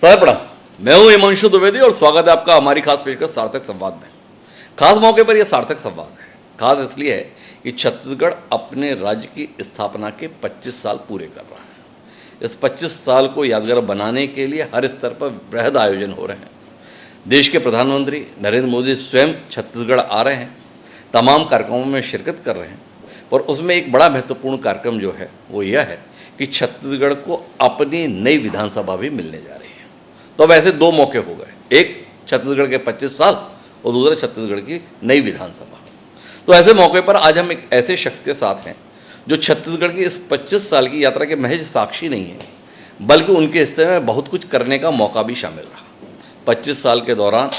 प्रणाम, मैं हूं हिमांशु द्विवेदी और स्वागत है आपका हमारी खास पेशकश सार्थक संवाद में। खास मौके पर यह सार्थक संवाद है। खास इसलिए है कि छत्तीसगढ़ अपने राज्य की स्थापना के 25 साल पूरे कर रहा है। इस 25 साल को यादगार बनाने के लिए हर स्तर पर बृहद आयोजन हो रहे हैं। देश के प्रधानमंत्री नरेंद्र मोदी स्वयं छत्तीसगढ़ आ रहे हैं, तमाम कार्यक्रमों में शिरकत कर रहे हैं। और उसमें एक बड़ा महत्वपूर्ण कार्यक्रम जो है वो यह है कि छत्तीसगढ़ को अपनी नई विधानसभा भी मिलने जा रही है। तो अब ऐसे दो मौके हो गए, एक छत्तीसगढ़ के 25 साल और दूसरा छत्तीसगढ़ की नई विधानसभा। तो ऐसे मौके पर आज हम एक ऐसे शख्स के साथ हैं जो छत्तीसगढ़ की इस 25 साल की यात्रा के महज साक्षी नहीं है, बल्कि उनके हिस्से में बहुत कुछ करने का मौका भी शामिल रहा। 25 साल के दौरान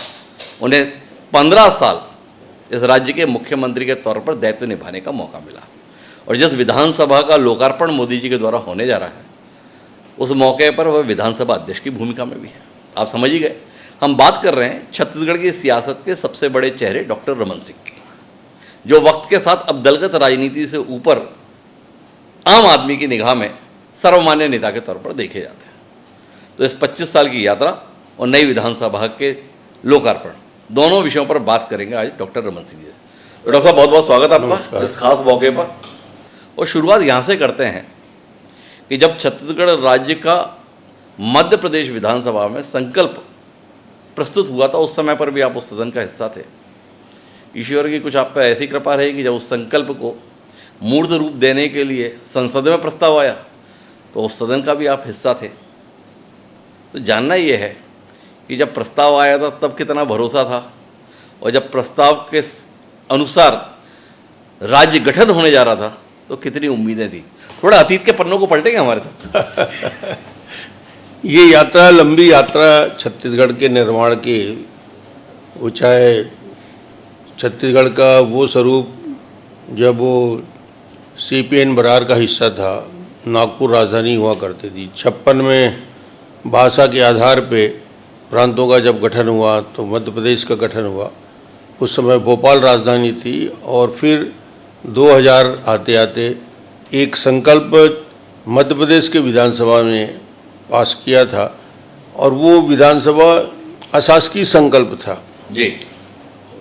उन्हें 15 साल इस राज्य के मुख्यमंत्री के तौर पर दायित्व निभाने का मौका मिला। और जिस विधानसभा का लोकार्पण मोदी जी के द्वारा होने जा रहा है, उस मौके पर वह विधानसभा अध्यक्ष की भूमिका में भी है। आप समझ ही गए, हम बात कर रहे हैं छत्तीसगढ़ की सियासत के सबसे बड़े चेहरे डॉक्टर रमन सिंह की, जो वक्त के साथ अब दलगत राजनीति से ऊपर आम आदमी की निगाह में सर्वमान्य नेता के तौर पर देखे जाते हैं। तो इस 25 साल की यात्रा और नई विधानसभा के लोकार्पण, दोनों विषयों पर बात करेंगे आज डॉक्टर रमन सिंह जी। डॉक्टर साहब, बहुत बहुत स्वागत आपका इस खास मौके पर। और शुरुआत यहाँ से करते हैं कि जब छत्तीसगढ़ राज्य का मध्य प्रदेश विधानसभा में संकल्प प्रस्तुत हुआ था, उस समय पर भी आप उस सदन का हिस्सा थे। ईश्वर की कुछ आप पर ऐसी कृपा रही कि जब उस संकल्प को मूर्त रूप देने के लिए संसद में प्रस्ताव आया तो उस सदन का भी आप हिस्सा थे। तो जानना ये है कि जब प्रस्ताव आया था तब कितना भरोसा था, और जब प्रस्ताव के अनुसार राज्य गठन होने जा रहा था तो कितनी उम्मीदें थी। थोड़ा अतीत के पन्नों को पलटेंगे हमारे तक। ये यात्रा, लंबी यात्रा छत्तीसगढ़ के निर्माण की, वो चाहे छत्तीसगढ़ का वो स्वरूप जब वो CPN बरार का हिस्सा था, नागपुर राजधानी हुआ करती थी। 56 में भाषा के आधार पे प्रांतों का जब गठन हुआ तो मध्य प्रदेश का गठन हुआ। उस समय भोपाल राजधानी थी। और फिर 2000 आते आते एक संकल्प मध्य प्रदेश के विधानसभा में पास किया था, और वो विधानसभा अशासकीय संकल्प था जी,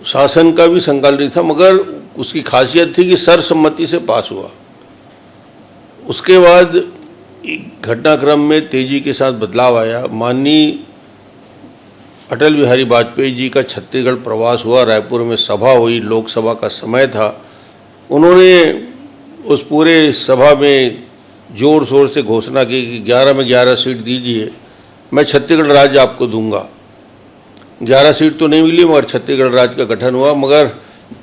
शासन का भी संकल्प नहीं था, मगर उसकी खासियत थी कि सर्वसम्मति से पास हुआ। उसके बाद घटनाक्रम में तेजी के साथ बदलाव आया। माननीय अटल बिहारी वाजपेयी जी का छत्तीसगढ़ प्रवास हुआ, रायपुर में सभा हुई, लोकसभा का समय था। उन्होंने उस पूरे सभा में जोर शोर से घोषणा की कि 11 में 11 सीट दीजिए, मैं छत्तीसगढ़ राज्य आपको दूंगा। 11 सीट तो नहीं मिली, मगर छत्तीसगढ़ राज्य का गठन हुआ। मगर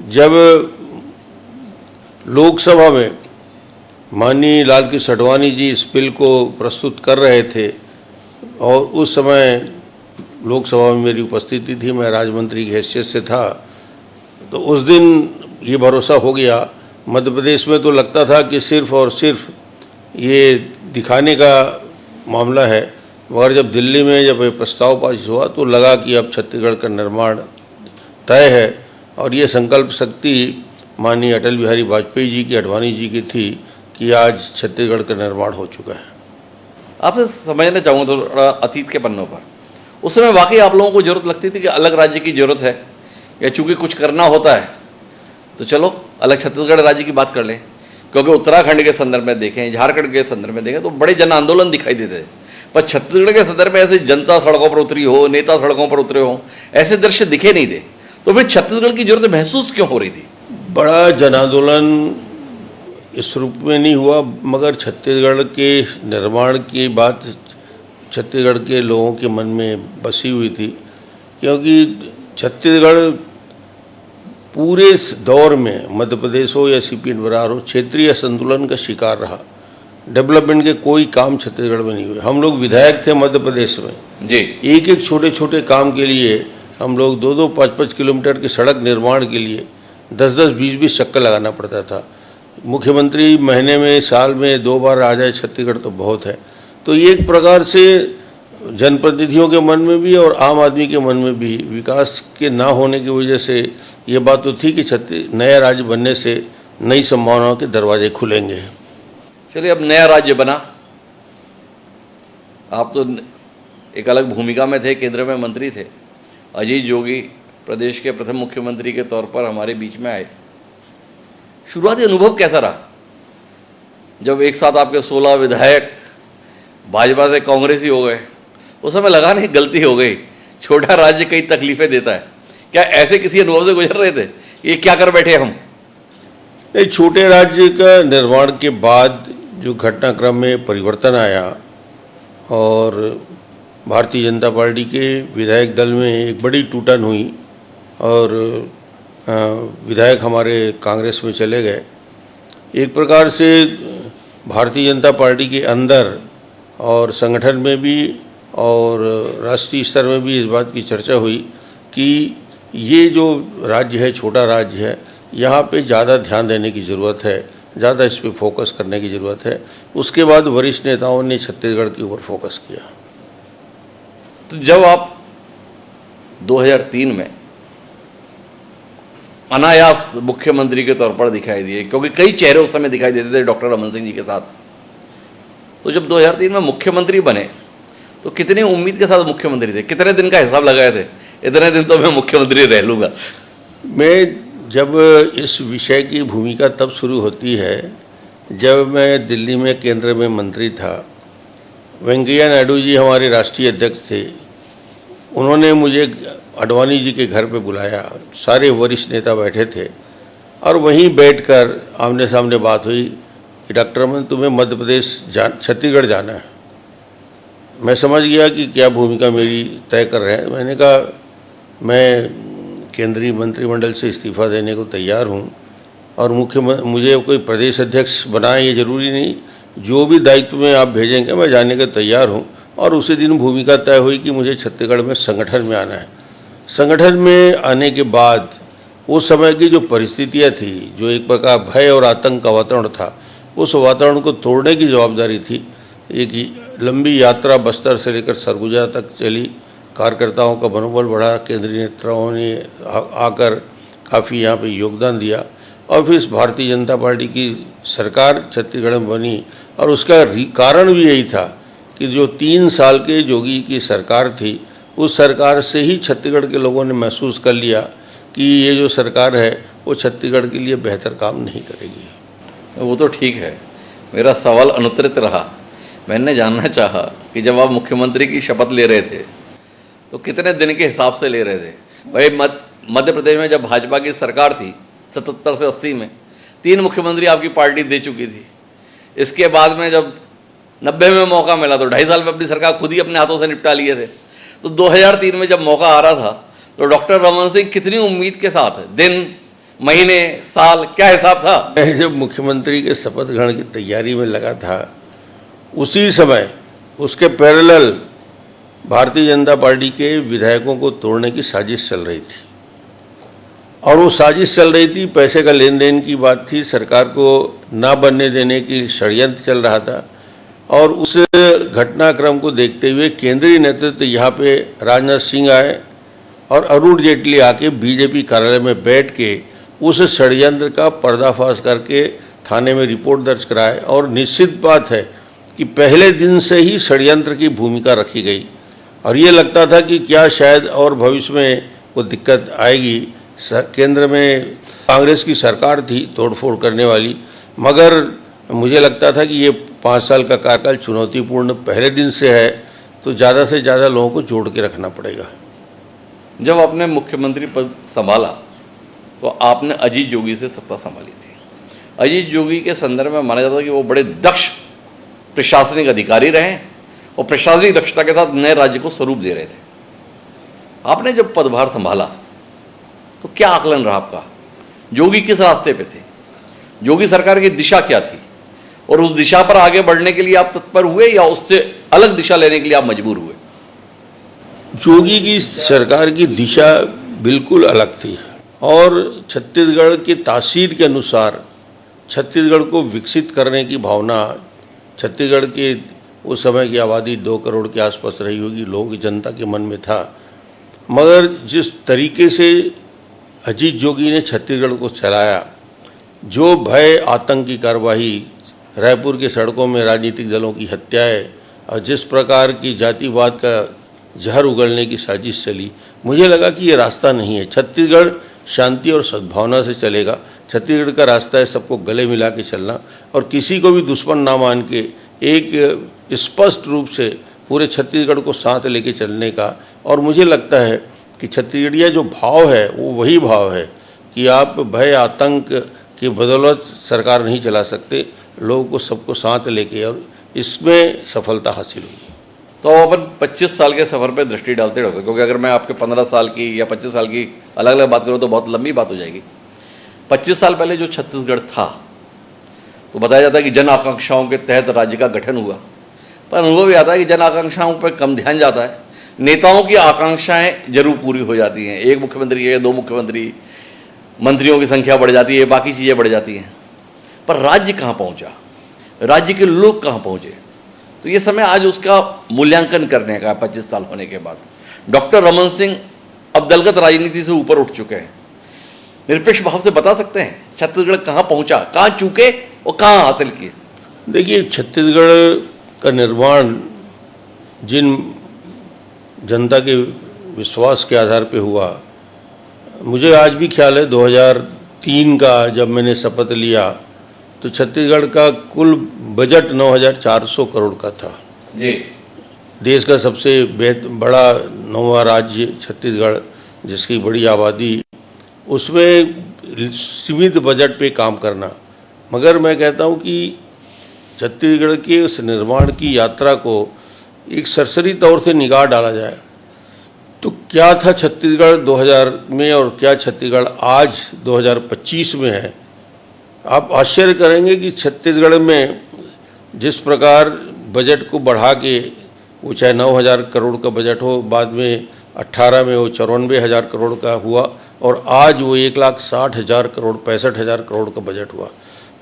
जब लोकसभा में माननीय लाल कृष्ण आडवाणी जी इस बिल को प्रस्तुत कर रहे थे, और उस समय लोकसभा में मेरी उपस्थिति थी, मैं राज्य मंत्री की हैसियत से था, तो उस दिन ये भरोसा हो गया। मध्य प्रदेश में तो लगता था कि सिर्फ और सिर्फ ये दिखाने का मामला है, मगर जब दिल्ली में जब ये प्रस्ताव पास हुआ तो लगा कि अब छत्तीसगढ़ का निर्माण तय है। और ये संकल्प शक्ति माननीय अटल बिहारी वाजपेयी जी की, आडवाणी जी की थी कि आज छत्तीसगढ़ का निर्माण हो चुका है। आपसे समझना चाहूँगा थोड़ा अतीत के पन्नों पर। उस समय वाकई आप लोगों को जरूरत लगती थी कि अलग राज्य की जरूरत है, या चूंकि कुछ करना होता है तो चलो अलग छत्तीसगढ़ राज्य की बात कर लें? क्योंकि उत्तराखंड के संदर्भ में देखें, झारखंड के संदर्भ में देखें तो बड़े जन आंदोलन दिखाई देते थे, पर छत्तीसगढ़ के संदर्भ में ऐसे जनता सड़कों पर उतरी हो, नेता सड़कों पर उतरे हो, ऐसे दृश्य दिखे नहीं थे। तो फिर छत्तीसगढ़ की जरूरत महसूस क्यों हो रही थी? बड़ा जन आंदोलन इस रूप में नहीं हुआ, मगर छत्तीसगढ़ के निर्माण की बात छत्तीसगढ़ के लोगों के मन में बसी हुई थी। क्योंकि छत्तीसगढ़ पूरे दौर में, मध्य प्रदेश हो या CPN बरार हो, क्षेत्रीय असंतुलन का शिकार रहा। डेवलपमेंट के कोई काम छत्तीसगढ़ में नहीं हुए। हम लोग विधायक थे मध्य प्रदेश में जी, एक एक छोटे छोटे काम के लिए हम लोग 2-2, 5-5 किलोमीटर की सड़क निर्माण के लिए 10-10, 20-20 चक्कर लगाना पड़ता था। मुख्यमंत्री महीने में, साल में 2 बार आ जाए छत्तीसगढ़ तो बहुत है। तो ये एक प्रकार से जनप्रतिनिधियों के मन में भी और आम आदमी के मन में भी विकास के ना होने की वजह से ये बात तो थी कि नया राज्य बनने से नई संभावनाओं के दरवाजे खुलेंगे। चलिए, अब नया राज्य बना, आप तो एक अलग भूमिका में थे, केंद्र में मंत्री थे। अजीत जोगी प्रदेश के प्रथम मुख्यमंत्री के तौर पर हमारे बीच में आए। शुरुआती अनुभव कैसा रहा जब एक साथ आपके 16 विधायक भाजपा से कांग्रेसी हो गए? उस समय लगा नहीं गलती हो गई, छोटा राज्य कई तकलीफें देता है। क्या ऐसे किसी अनुभव से गुजर रहे थे, ये क्या कर बैठे हम? एक छोटे राज्य का निर्माण के बाद जो घटनाक्रम में परिवर्तन आया और भारतीय जनता पार्टी के विधायक दल में एक बड़ी टूटन हुई और विधायक हमारे कांग्रेस में चले गए। एक प्रकार से भारतीय जनता पार्टी के अंदर और संगठन में भी और राष्ट्रीय स्तर में भी इस बात की चर्चा हुई कि ये जो राज्य है, छोटा राज्य है, यहाँ पे ज़्यादा ध्यान देने की ज़रूरत है, ज़्यादा इस पे फोकस करने की ज़रूरत है। उसके बाद वरिष्ठ नेताओं ने छत्तीसगढ़ के ऊपर फोकस किया। तो जब आप 2003 में अनायास मुख्यमंत्री के तौर पर दिखाई दिए, क्योंकि कई चेहरे उस समय दिखाई देते थे डॉक्टर रमन सिंह जी के साथ, तो जब 2003 में मुख्यमंत्री बने तो कितनी उम्मीद के साथ मुख्यमंत्री थे? कितने दिन का हिसाब लगाए थे, इतने दिन तो मैं मुख्यमंत्री रह लूँगा? मैं जब इस विषय की भूमिका तब शुरू होती है जब मैं दिल्ली में केंद्र में मंत्री था। वेंकैया नायडू जी हमारे राष्ट्रीय अध्यक्ष थे। उन्होंने मुझे अडवाणी जी के घर पे बुलाया, सारे वरिष्ठ नेता बैठे थे और वहीं बैठकर आमने सामने बात हुई कि डॉक्टर रमन तुम्हें मध्य प्रदेश छत्तीसगढ़ जाना है। मैं समझ गया कि क्या भूमिका मेरी तय कर रहे हैं। मैंने कहा मैं केंद्रीय मंत्रिमंडल से इस्तीफा देने को तैयार हूं और मुझे कोई प्रदेश अध्यक्ष बनाए ये ज़रूरी नहीं, जो भी दायित्व में आप भेजेंगे मैं जाने को तैयार हूं। और उसी दिन भूमिका तय हुई कि मुझे छत्तीसगढ़ में संगठन में आना है। संगठन में आने के बाद उस समय की जो परिस्थितियाँ थी, जो एक प्रकार भय और आतंक का वातावरण था, उस वातावरण को तोड़ने की जवाबदारी थी। एक लंबी यात्रा बस्तर से लेकर सरगुजा तक चली। कार्यकर्ताओं का मनोबल बढ़ा, केंद्रीय नेताओं ने आकर काफ़ी यहाँ पे योगदान दिया और फिर इस भारतीय जनता पार्टी की सरकार छत्तीसगढ़ में बनी। और उसका कारण भी यही था कि जो 3 साल के जोगी की सरकार थी, उस सरकार से ही छत्तीसगढ़ के लोगों ने महसूस कर लिया कि ये जो सरकार है वो छत्तीसगढ़ के लिए बेहतर काम नहीं करेगी। वो तो ठीक है, मेरा सवाल अनुत्तरित रहा। मैंने जानना चाहा कि जब आप मुख्यमंत्री की शपथ ले रहे थे तो कितने दिन के हिसाब से ले रहे थे? भाई मध्य प्रदेश में जब भाजपा की सरकार थी 77 से 80 में 3 मुख्यमंत्री आपकी पार्टी दे चुकी थी। इसके बाद में जब 90 में मौका मिला तो 2.5 साल में अपनी सरकार खुद ही अपने हाथों से निपटा लिए थे। तो 2003 में जब मौका आ रहा था तो डॉक्टर रमन सिंह कितनी उम्मीद के साथ, दिन, महीने, साल, क्या हिसाब था? मैं जब मुख्यमंत्री के शपथ ग्रहण की तैयारी में लगा था, उसी समय उसके पैरेलल भारतीय जनता पार्टी के विधायकों को तोड़ने की साजिश चल रही थी। और वो साजिश चल रही थी, पैसे का लेन देन की बात थी, सरकार को ना बनने देने की षड्यंत्र चल रहा था। और उस घटनाक्रम को देखते हुए केंद्रीय नेतृत्व यहाँ पे राजनाथ सिंह आए और अरुण जेटली आके बीजेपी कार्यालय में बैठ के उस षड्यंत्र का पर्दाफाश करके थाने में रिपोर्ट दर्ज कराए। और निश्चित बात है कि पहले दिन से ही षड्यंत्र की भूमिका रखी गई और ये लगता था कि क्या शायद और भविष्य में वो दिक्कत आएगी। केंद्र में कांग्रेस की सरकार थी तोड़फोड़ करने वाली, मगर मुझे लगता था कि ये 5 साल का कार्यकाल चुनौतीपूर्ण पहले दिन से है, तो ज़्यादा से ज़्यादा लोगों को जोड़ के रखना पड़ेगा। जब आपने मुख्यमंत्री पद संभाला तो आपने अजीत जोगी से सत्ता संभाली थी। अजीत जोगी के संदर्भ में माना जाता है कि वो बड़े दक्ष प्रशासनिक अधिकारी रहे और प्रशासनिक दक्षता के साथ नए राज्य को स्वरूप दे रहे थे। आपने जब पदभार संभाला तो क्या आकलन रहा आपका? जोगी किस रास्ते पे थे? जोगी सरकार की दिशा क्या थी? और उस दिशा पर आगे बढ़ने के लिए आप तत्पर हुए या उससे अलग दिशा लेने के लिए आप मजबूर हुए? जोगी की सरकार की दिशा बिल्कुल अलग थी और छत्तीसगढ़ की तासीर के अनुसार छत्तीसगढ़ को विकसित करने की भावना, छत्तीसगढ़ के उस समय की आबादी 2 करोड़ के आसपास रही होगी, लोगों की जनता के मन में था। मगर जिस तरीके से अजीत जोगी ने छत्तीसगढ़ को चलाया, जो भय आतंक की कार्रवाई, रायपुर के सड़कों में राजनीतिक दलों की हत्याएं और जिस प्रकार की जातिवाद का जहर उगलने की साजिश चली। मुझे लगा कि ये रास्ता नहीं है। छत्तीसगढ़ शांति और सद्भावना से चलेगा। छत्तीसगढ़ का रास्ता है सबको गले मिला के चलना और किसी को भी दुश्मन ना मान के एक स्पष्ट रूप से पूरे छत्तीसगढ़ को साथ लेके चलने का। और मुझे लगता है कि छत्तीसगढ़िया जो भाव है वो वही भाव है कि आप भय आतंक की बदौलत सरकार नहीं चला सकते, लोगों को सबको साथ लेके, और इसमें सफलता हासिल हुई। तो अपन 25 साल के सफ़र पे दृष्टि डालते रहते, क्योंकि अगर मैं आपके 15 साल की या 25 साल की अलग अलग बात करूँ तो बहुत लंबी बात हो जाएगी। 25 साल पहले जो छत्तीसगढ़ था, तो बताया जाता है कि जन आकांक्षाओं के तहत राज्य का गठन हुआ, पर अनुभव भी आता है कि जन आकांक्षाओं पर कम ध्यान जाता है। नेताओं की आकांक्षाएं जरूर पूरी हो जाती हैं, एक मुख्यमंत्री है, 2 मुख्यमंत्री, मंत्रियों की संख्या बढ़ जाती है, बाकी चीज़ें बढ़ जाती हैं, पर राज्य कहाँ पहुँचा, राज्य के लोग कहाँ पहुँचे? तो ये समय आज उसका मूल्यांकन करने का। 25 साल होने के बाद डॉक्टर रमन सिंह अब दलगत राजनीति से ऊपर उठ चुके हैं। निरपेक्ष भाव से बता सकते हैं छत्तीसगढ़ कहाँ पहुँचा, कहाँ चूके और कहाँ हासिल किए? देखिए, छत्तीसगढ़ का निर्माण जिन जनता के विश्वास के आधार पे हुआ, मुझे आज भी ख्याल है 2003 का जब मैंने शपथ लिया तो छत्तीसगढ़ का कुल बजट 9,400 करोड़ का था। जी। देश का सबसे बड़ा 9वां राज्य छत्तीसगढ़, जिसकी बड़ी आबादी, उसमें सीमित बजट पे काम करना। मगर मैं कहता हूँ कि छत्तीसगढ़ के उस निर्माण की यात्रा को एक सरसरी तौर से निगाह डाला जाए तो क्या था छत्तीसगढ़ 2000 में और क्या छत्तीसगढ़ आज 2025 में है। आप आश्चर्य करेंगे कि छत्तीसगढ़ में जिस प्रकार बजट को बढ़ा के, वो चाहे 9,000 करोड़ का बजट हो, बाद में 18 में वो 94,000 करोड़ का हुआ और आज वो 1,60,000 करोड़ 65,000 करोड़ का बजट हुआ।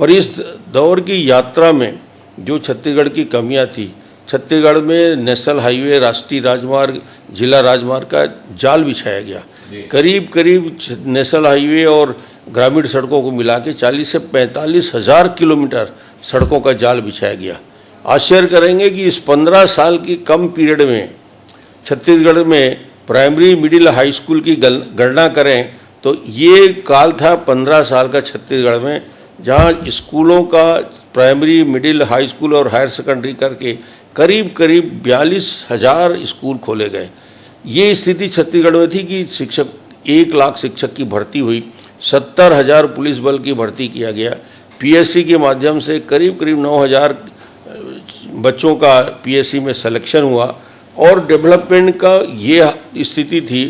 पर इस दौर की यात्रा में जो छत्तीसगढ़ की कमियां थी, छत्तीसगढ़ में नेशनल हाईवे, राष्ट्रीय राजमार्ग, जिला राजमार्ग का जाल बिछाया गया। करीब करीब नेशनल हाईवे और ग्रामीण सड़कों को मिला के 40 से 45 हज़ार किलोमीटर सड़कों का जाल बिछाया गया। आश्चर्य करेंगे कि इस 15 साल की कम पीरियड में छत्तीसगढ़ में प्राइमरी, मिडिल, हाई स्कूल की गणना करें तो ये काल था 15 साल का छत्तीसगढ़ में, जहाँ स्कूलों का प्राइमरी, मिडिल, हाई स्कूल और हायर सेकेंडरी करके करीब करीब 42,000 स्कूल खोले गए। ये स्थिति छत्तीसगढ़ में थी कि शिक्षक 1 लाख शिक्षक की भर्ती हुई, 70,000 पुलिस बल की भर्ती किया गया, पीएससी के माध्यम से करीब करीब 9,000 बच्चों का पीएससी में सिलेक्शन हुआ। और डेवलपमेंट का ये स्थिति थी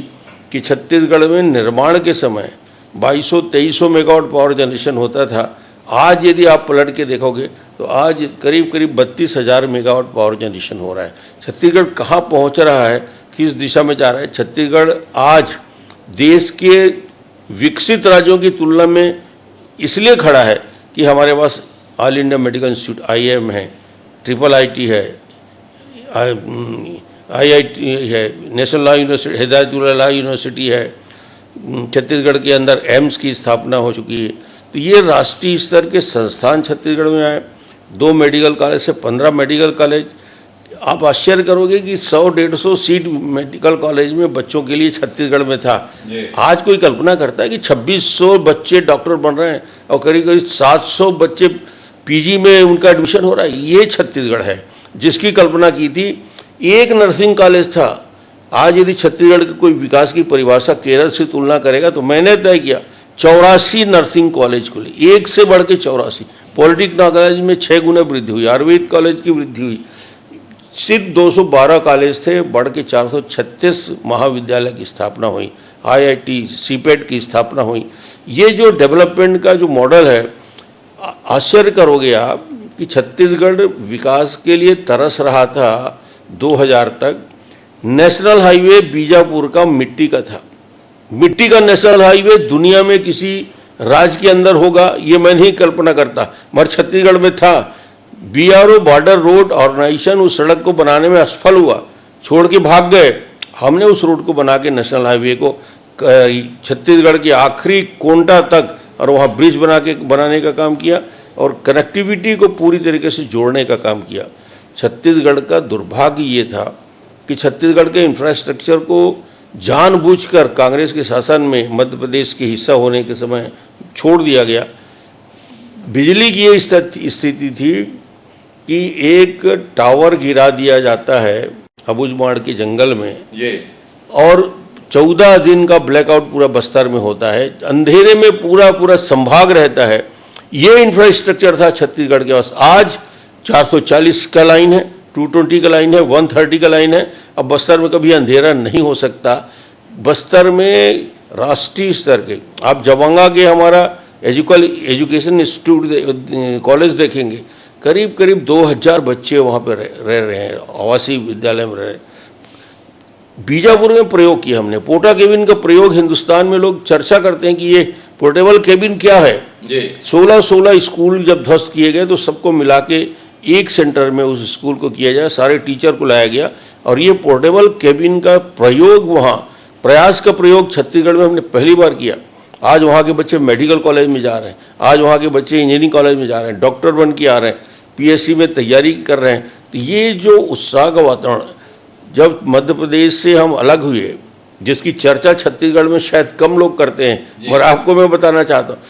कि छत्तीसगढ़ में निर्माण के समय 2200-2300 मेगावाट पावर जनरेशन होता था। आज यदि आप पलट के देखोगे तो आज करीब करीब 32,000 मेगावाट पावर जनरेशन हो रहा है। छत्तीसगढ़ कहाँ पहुँच रहा है, किस दिशा में जा रहा है? छत्तीसगढ़ आज देश के विकसित राज्यों की तुलना में इसलिए खड़ा है कि हमारे पास all India medical institute IIM है, IIIT है, IIT है, national law university, Hidayatullah law university है, छत्तीसगढ़ के अंदर एम्स की स्थापना हो चुकी है। तो ये राष्ट्रीय स्तर के संस्थान छत्तीसगढ़ में आए, 2 मेडिकल कॉलेज से 15 मेडिकल कॉलेज। आप आश्चर्य करोगे कि 100-150 सीट मेडिकल कॉलेज में बच्चों के लिए छत्तीसगढ़ में था। आज कोई कल्पना करता है कि 2600 बच्चे डॉक्टर बन रहे हैं और करीब करीब 700 बच्चे पीजी में उनका एडमिशन हो रहा है। ये छत्तीसगढ़ है जिसकी कल्पना की थी। एक नर्सिंग कॉलेज था। आज यदि छत्तीसगढ़ की कोई विकास की परिभाषा केरल से तुलना करेगा तो मैंने तय किया 84 नर्सिंग कॉलेज खुले, एक से बढ़ के 84। पॉलिटेक्निक कॉलेज में 6 गुना वृद्धि हुई, आयुर्वेद कॉलेज की वृद्धि हुई। सिर्फ 212 कॉलेज थे, बढ़ के 436 महाविद्यालय की स्थापना हुई, IIT, CPET की स्थापना हुई। ये जो डेवलपमेंट का जो मॉडल है, आश्चर्य करोगे आप कि छत्तीसगढ़ विकास के लिए तरस रहा था 2000 तक। नेशनल हाईवे बीजापुर का मिट्टी का था। मिट्टी का नेशनल हाईवे दुनिया में किसी राज्य के अंदर होगा ये मैं नहीं कल्पना करता, मगर छत्तीसगढ़ में था। BRO बॉर्डर रोड ऑर्गेनाइजेशन उस सड़क को बनाने में असफल हुआ, छोड़ के भाग गए। हमने उस रोड को बना के नेशनल हाईवे को छत्तीसगढ़ के आखिरी कोंटा तक और वहाँ ब्रिज बनाने का काम किया और कनेक्टिविटी को पूरी तरीके से जोड़ने का काम किया। छत्तीसगढ़ का दुर्भाग्य ये था कि छत्तीसगढ़ के इंफ्रास्ट्रक्चर को जानबूझकर कांग्रेस के शासन में मध्य प्रदेश के हिस्सा होने के समय छोड़ दिया गया। बिजली की ये स्थिति थी कि एक टावर गिरा दिया जाता है अबूझमाड़ के जंगल में और 14 दिन का ब्लैकआउट पूरा बस्तर में होता है, अंधेरे में पूरा संभाग रहता है। ये इंफ्रास्ट्रक्चर था छत्तीसगढ़ के पास। आज 440 का लाइन है, 220 का लाइन है, 130 का लाइन है। अब बस्तर में कभी अंधेरा नहीं हो सकता। बस्तर में राष्ट्रीय स्तर के आप जवांगा के हमारा एजुकेशन इंस्टीट्यूट कॉलेज देखेंगे, करीब 2000 बच्चे वहाँ पर रह रहे हैं, आवासीय विद्यालय में रह रहे हैं। बीजापुर में प्रयोग किया हमने पोर्टा केबिन का प्रयोग। हिंदुस्तान में लोग चर्चा करते हैं कि ये पोर्टेबल केबिन क्या है। 16 स्कूल जब ध्वस्त किए गए तो सबको मिला के एक सेंटर में उस स्कूल को किया जाए, सारे टीचर को लाया गया और ये पोर्टेबल केबिन का प्रयोग वहाँ प्रयास का प्रयोग छत्तीसगढ़ में हमने पहली बार किया। आज वहाँ के बच्चे मेडिकल कॉलेज में जा रहे हैं, आज वहाँ के बच्चे इंजीनियरिंग कॉलेज में जा रहे हैं, डॉक्टर बन के आ रहे हैं, पीएससी में तैयारी कर रहे हैं। तो ये जो उत्साह का वातावरण, जब मध्य प्रदेश से हम अलग हुए, जिसकी चर्चा छत्तीसगढ़ में शायद कम लोग करते हैं, और आपको मैं बताना चाहता हूँ,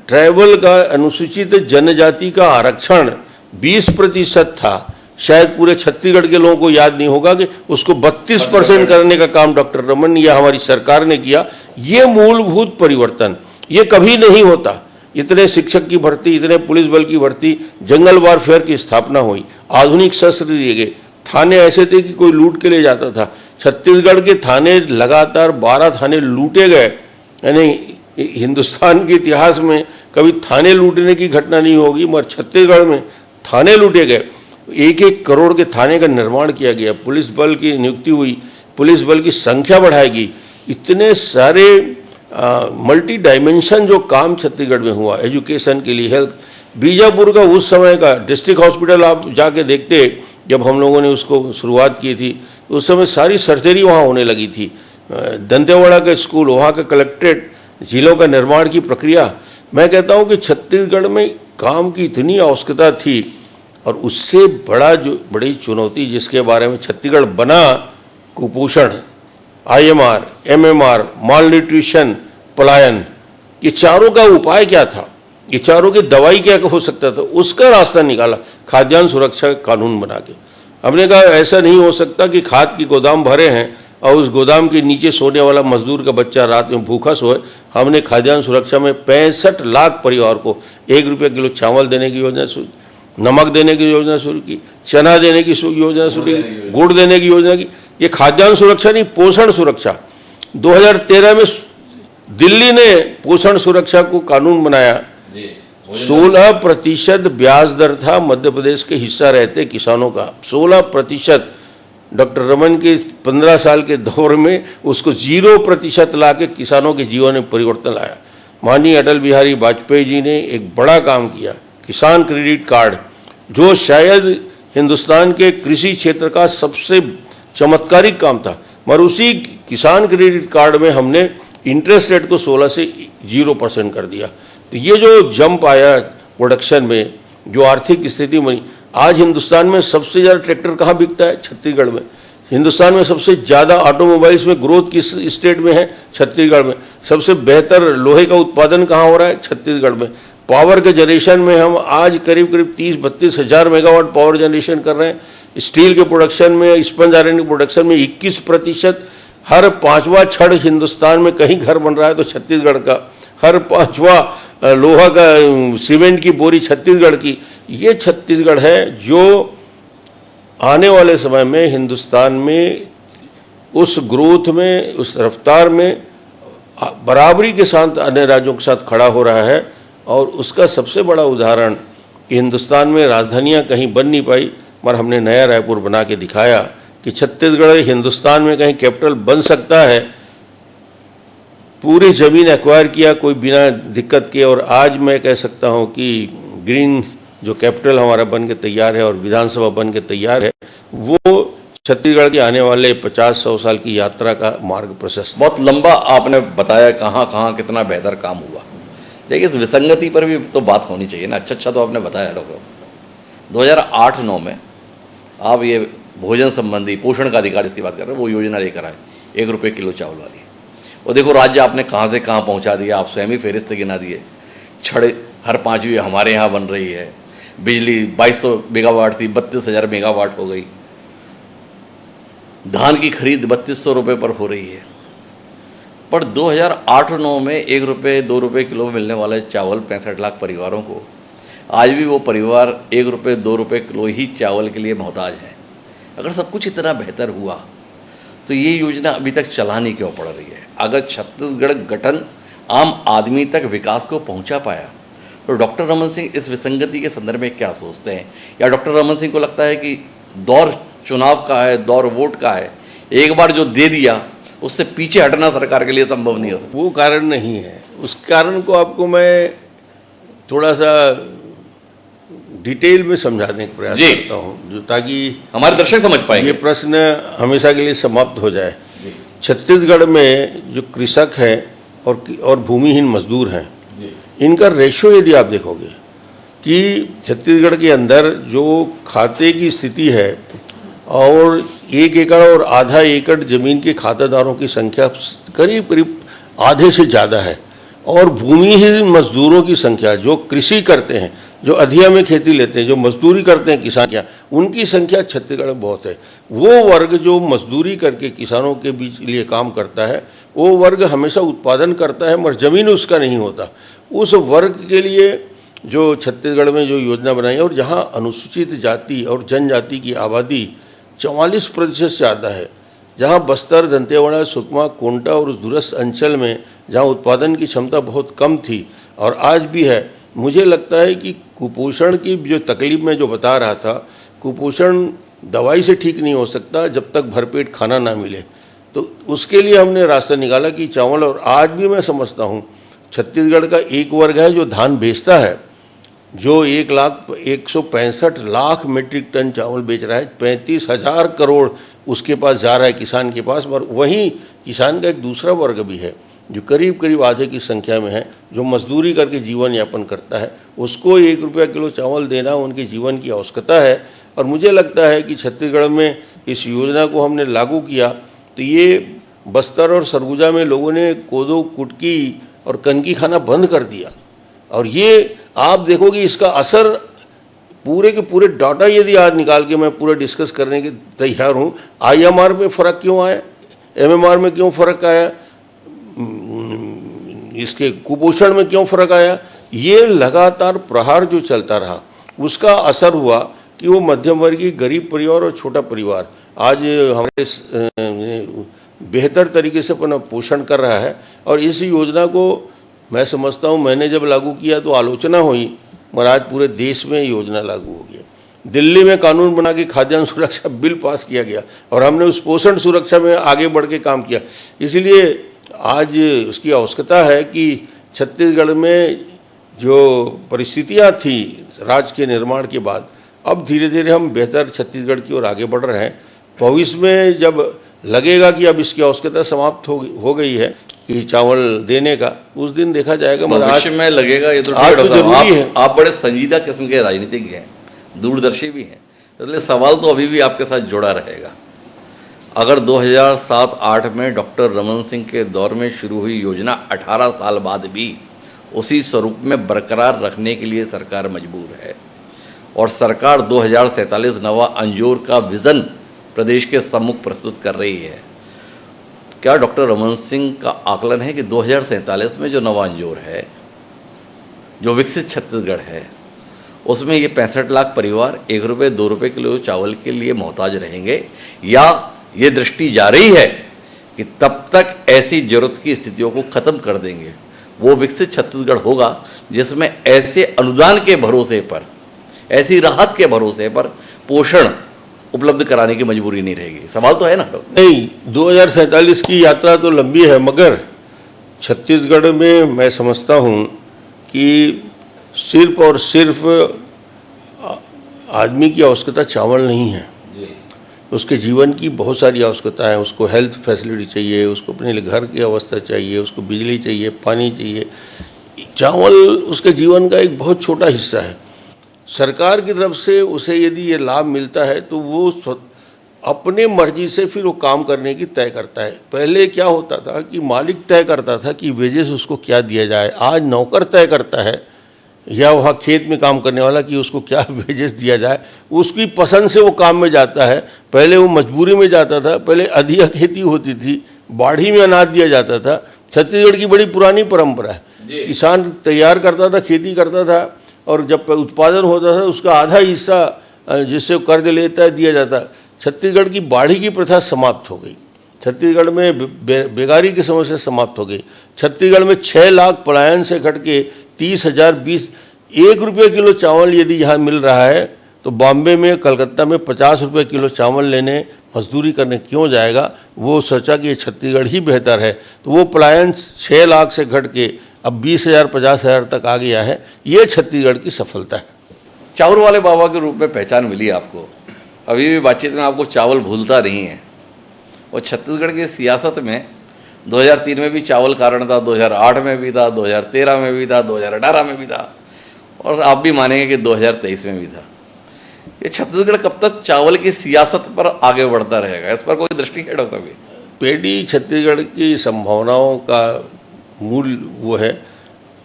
ट्राइबल का अनुसूचित जनजाति का आरक्षण 20% था। शायद पूरे छत्तीसगढ़ के लोगों को याद नहीं होगा कि उसको 32% करने का काम डॉक्टर रमन या हमारी सरकार ने किया। ये मूलभूत परिवर्तन ये कभी नहीं होता। इतने शिक्षक की भर्ती, इतने पुलिस बल की भर्ती, जंगल वारफेयर की स्थापना हुई, आधुनिक शस्त्र दिए गए, थाने ऐसे थे कि कोई लूट के ले जाता था। छत्तीसगढ़ के थाने लगातार 12 थाने लूटे गए। यानी हिंदुस्तान के इतिहास में कभी थाने लूटने की घटना नहीं होगी, मगर छत्तीसगढ़ में थाने लूटे गए। 1-1 करोड़ के थाने का निर्माण किया गया, पुलिस बल की नियुक्ति हुई, पुलिस बल की संख्या बढ़ाएगी। इतने सारे मल्टी डायमेंशन जो काम छत्तीसगढ़ में हुआ, एजुकेशन के लिए, हेल्थ। बीजापुर का उस समय का डिस्ट्रिक्ट हॉस्पिटल आप जाके देखते, जब हम लोगों ने उसको शुरुआत की थी उस समय सारी सर्जरी वहाँ होने लगी थी। दंतेवाड़ा का स्कूल, वहाँ का कलेक्ट्रेट, झीलों का निर्माण की प्रक्रिया। मैं कहता हूँ कि छत्तीसगढ़ में काम की इतनी आवश्यकता थी और उससे बड़ी चुनौती जिसके बारे में छत्तीसगढ़ बना, कुपोषण, IMR, MMR, माल न्यूट्रिशन, पलायन, ये चारों का उपाय क्या था, ये चारों की दवाई क्या हो सकता था, उसका रास्ता निकाला खाद्यान्न सुरक्षा कानून बना के। हमने कहा ऐसा नहीं हो सकता कि खाद की गोदाम भरे हैं और उस गोदाम के नीचे सोने वाला मजदूर का बच्चा रात में भूखा सोए। हमने खाद्यान्न सुरक्षा में 65 लाख परिवार को 1 रुपये किलो चावल देने की योजना शुरू, नमक देने की योजना शुरू की, चना देने की योजना शुरू की, गुड़ देने की योजना की। ये खाद्यान्न सुरक्षा नहीं, पोषण सुरक्षा। 2013 में दिल्ली ने पोषण सुरक्षा को कानून बनाया। 16% ब्याज दर था मध्य प्रदेश के हिस्सा रहते किसानों का, 16%। डॉक्टर रमन के 15 साल के दौर में उसको 0% ला के किसानों के जीवन में परिवर्तन लाया। माननीय अटल बिहारी वाजपेयी जी ने एक बड़ा काम किया, किसान क्रेडिट कार्ड, जो शायद हिंदुस्तान के कृषि क्षेत्र का सबसे चमत्कारिक काम था। मगर उसी किसान क्रेडिट कार्ड में हमने इंटरेस्ट रेट को 16 से 0% कर दिया। तो ये जो जंप आया प्रोडक्शन में, जो आर्थिक स्थिति बनी, आज हिंदुस्तान में सबसे ज़्यादा ट्रैक्टर कहाँ बिकता है? छत्तीसगढ़ में। हिंदुस्तान में सबसे ज़्यादा ऑटोमोबाइल्स में ग्रोथ किस स्टेट में है? छत्तीसगढ़ में। सबसे बेहतर लोहे का उत्पादन कहाँ हो रहा है? छत्तीसगढ़ में। पावर के जनरेशन में हम आज करीब 30-32 हज़ार मेगावाट पावर जनरेशन कर रहे हैं। स्टील के प्रोडक्शन में, स्पंज आयरन के प्रोडक्शन में 21%। हर 5वां छड़ हिंदुस्तान में कहीं घर बन रहा है तो छत्तीसगढ़ का, हर 5वां लोहा का सीमेंट की बोरी छत्तीसगढ़ की। ये छत्तीसगढ़ है जो आने वाले समय में हिंदुस्तान में उस ग्रोथ में, उस रफ्तार में बराबरी के साथ अन्य राज्यों के साथ खड़ा हो रहा है। और उसका सबसे बड़ा उदाहरण कि हिंदुस्तान में राजधानियां कहीं बन नहीं पाई, मगर हमने नया रायपुर बना के दिखाया कि छत्तीसगढ़ हिंदुस्तान में कहीं कैपिटल बन सकता है। पूरी ज़मीन एक्वायर किया कोई बिना दिक्कत के, और आज मैं कह सकता हूं कि ग्रीन जो कैपिटल हमारा बन के तैयार है और विधानसभा बन के तैयार है, वो छत्तीसगढ़ के आने वाले 50-100 साल की यात्रा का मार्ग प्रशस्त। बहुत लंबा आपने बताया कहाँ कहाँ कितना बेहतर काम हुआ। देखिए, इस विसंगति पर भी तो बात होनी चाहिए ना। अच्छा तो आपने बताया लोगों को 2008-9 में आप ये भोजन संबंधी पोषण का अधिकार इसकी बात कर रहे हैं, वो योजना लेकर आए 1 रुपये किलो चावल वाली। और देखो राज्य आपने कहाँ से कहाँ पहुँचा दिया, आप स्वयं ही फेरिस्त गिना दिए। छड़ हर 5वीं हमारे यहाँ बन रही है, बिजली 2200 मेगावाट थी 32,000 मेगावाट हो गई, धान की खरीद 3200 रुपये पर हो रही है। पर 2008-9 में 1 रुपये 2 रुपये किलो मिलने वाले चावल 65 लाख परिवारों को आज भी वो परिवार 1 रुपये 2 रुपये किलो ही चावल के लिए मोहताज है। अगर सब कुछ इतना बेहतर हुआ तो ये योजना अभी तक चलानी क्यों पड़ रही है? अगर छत्तीसगढ़ गठन आम आदमी तक विकास को पहुंचा पाया तो डॉक्टर रमन सिंह इस विसंगति के संदर्भ में क्या सोचते हैं? या डॉक्टर रमन सिंह को लगता है कि दौर चुनाव का है, दौर वोट का है, एक बार जो दे दिया उससे पीछे हटना सरकार के लिए संभव नहीं होता? वो कारण नहीं है। उस कारण को आपको मैं थोड़ा सा डिटेल में समझाने का प्रयास करता हूँ, जो ताकि हमारे दर्शक समझ पाएंगे, ये प्रश्न हमेशा के लिए समाप्त हो जाए। छत्तीसगढ़ में जो कृषक हैं और भूमिहीन मजदूर हैं, इनका रेशो यदि आप देखोगे कि छत्तीसगढ़ के अंदर जो खाते की स्थिति है और 1 एकड़ और आधा एकड़ जमीन के खातेदारों की संख्या करीब करीब आधे से ज़्यादा है, और भूमिहीन मजदूरों की संख्या जो कृषि करते हैं, जो अधिया में खेती लेते हैं, जो मजदूरी करते हैं किसान, क्या उनकी संख्या छत्तीसगढ़ में बहुत है। वो वर्ग जो मजदूरी करके किसानों के बीच लिए काम करता है, वो वर्ग हमेशा उत्पादन करता है मगर ज़मीन उसका नहीं होता। उस वर्ग के लिए जो छत्तीसगढ़ में जो योजना बनाई है, और जहाँ अनुसूचित जाति और जनजाति की आबादी 44% से ज़्यादा है, जहाँ बस्तर, दंतेवाड़ा, सुकमा, कोंटा और उस दूरस्थ अंचल में जहाँ उत्पादन की क्षमता बहुत कम थी और आज भी है, मुझे लगता है कि कुपोषण की जो तकलीफ मैं जो बता रहा था, कुपोषण दवाई से ठीक नहीं हो सकता जब तक भरपेट खाना ना मिले। तो उसके लिए हमने रास्ता निकाला कि चावल, और आज भी मैं समझता हूँ छत्तीसगढ़ का एक वर्ग है जो धान बेचता है, जो 1,165 लाख मीट्रिक टन चावल बेच रहा है, 35,000 करोड़ उसके पास जा रहा है, किसान के पास। और वहीं किसान का एक दूसरा वर्ग भी है जो करीब करीब आधे की संख्या में है, जो मजदूरी करके जीवन यापन करता है। उसको 1 रुपया किलो चावल देना उनके जीवन की आवश्यकता है। और मुझे लगता है कि छत्तीसगढ़ में इस योजना को हमने लागू किया तो ये बस्तर और सरगुजा में लोगों ने कोदो, कुटकी और कनकी खाना बंद कर दिया। और ये आप देखोगे इसका असर पूरे के पूरे डाटा यदि आज निकाल के मैं पूरा डिस्कस करने के तैयार हूँ। IMR में फ़र्क क्यों आया, MMR में क्यों फ़र्क आया, इसके कुपोषण में क्यों फ़र्क आया, ये लगातार प्रहार जो चलता रहा उसका असर हुआ कि वो मध्यम वर्गीय गरीब परिवार और छोटा परिवार आज हमारे बेहतर तरीके से अपना पोषण कर रहा है। और इस योजना को मैं समझता हूँ, मैंने जब लागू किया तो आलोचना हुई, मगर आज पूरे देश में योजना लागू हो गया। दिल्ली में कानून बना के खाद्यान्न सुरक्षा बिल पास किया गया और हमने उस पोषण सुरक्षा में आगे बढ़ के काम किया। इसलिए आज उसकी आवश्यकता है कि छत्तीसगढ़ में जो परिस्थितियाँ थी राज्य के निर्माण के बाद, अब धीरे धीरे हम बेहतर छत्तीसगढ़ की ओर आगे बढ़ रहे हैं। भविष्य में जब लगेगा कि अब इसकी आवश्यकता समाप्त हो गई है कि चावल देने का, उस दिन देखा जाएगा। भविष्य में लगेगा ये तो आज तो जरूरी है। आप बड़े संजीदा किस्म के राजनीतिज्ञ हैं, दूरदर्शी भी हैं, इसलिए सवाल तो अभी भी आपके साथ जुड़ा रहेगा। अगर 2007-8 में डॉक्टर रमन सिंह के दौर में शुरू हुई योजना 18 साल बाद भी उसी स्वरूप में बरकरार रखने के लिए सरकार मजबूर है और सरकार 2047 नवा अंजोर का विज़न प्रदेश के सम्मुख प्रस्तुत कर रही है, क्या डॉक्टर रमन सिंह का आकलन है कि 2047 में जो नवा अंजोर है, जो विकसित छत्तीसगढ़ है, उसमें ये 65 लाख परिवार 1 रुपये 2 रुपये किलो चावल के लिए मोहताज रहेंगे, या ये दृष्टि जा रही है कि तब तक ऐसी जरूरत की स्थितियों को खत्म कर देंगे, वो विकसित छत्तीसगढ़ होगा जिसमें ऐसे अनुदान के भरोसे पर, ऐसी राहत के भरोसे पर पोषण उपलब्ध कराने की मजबूरी नहीं रहेगी? सवाल तो है ना। नहीं, 2047 की यात्रा तो लंबी है, मगर छत्तीसगढ़ में मैं समझता हूँ कि सिर्फ और सिर्फ आदमी की आवश्यकता चावल नहीं है, उसके जीवन की बहुत सारी आवश्यकता है। उसको हेल्थ फैसिलिटी चाहिए, उसको अपने लिए घर की अवस्था चाहिए, उसको बिजली चाहिए, पानी चाहिए। चावल उसके जीवन का एक बहुत छोटा हिस्सा है। सरकार की तरफ से उसे यदि ये लाभ मिलता है तो वो अपने मर्जी से फिर वो काम करने की तय करता है। पहले क्या होता था कि मालिक तय करता था कि वेजेस उसको क्या दिया जाए, आज नौकर तय करता है या वहाँ खेत में काम करने वाला कि उसको क्या वेजेस दिया जाए, उसकी पसंद से वो काम में जाता है। पहले वो मजबूरी में जाता था, पहले अधिया खेती होती थी, बाढ़ी में अनाज दिया जाता था। छत्तीसगढ़ की बड़ी पुरानी परंपरा है, किसान तैयार करता था, खेती करता था और जब उत्पादन होता था उसका आधा हिस्सा जिससे कर्ज लेता है दिया जाता। छत्तीसगढ़ की बाढ़ी की प्रथा समाप्त हो गई, छत्तीसगढ़ में बेगारी की समस्या समाप्त हो गई। छत्तीसगढ़ में 6 लाख पलायन से घट के 30,000 1 रुपये किलो चावल यदि यहाँ मिल रहा है तो बॉम्बे में, कलकत्ता में 50 रुपये किलो चावल लेने मजदूरी करने क्यों जाएगा। वो सोचा कि छत्तीसगढ़ ही बेहतर है, तो वो पलायन 6 लाख से घट के अब 20,000 50,000 तक आ गया है। ये छत्तीसगढ़ की सफलता है। चावल वाले बाबा के रूप में पहचान मिली आपको, अभी भी बातचीत में आपको चावल भूलता नहीं है। और छत्तीसगढ़ की सियासत में 2003 में भी चावल कारण था, 2008 में भी था, 2013 में भी था, 2018 में भी था और आप भी मानेंगे कि 2023 में भी था। ये छत्तीसगढ़ कब तक चावल की सियासत पर आगे बढ़ता रहेगा, इस पर कोई दृष्टि है डॉक्टर साहब? पेडी छत्तीसगढ़ की संभावनाओं का मूल वो है।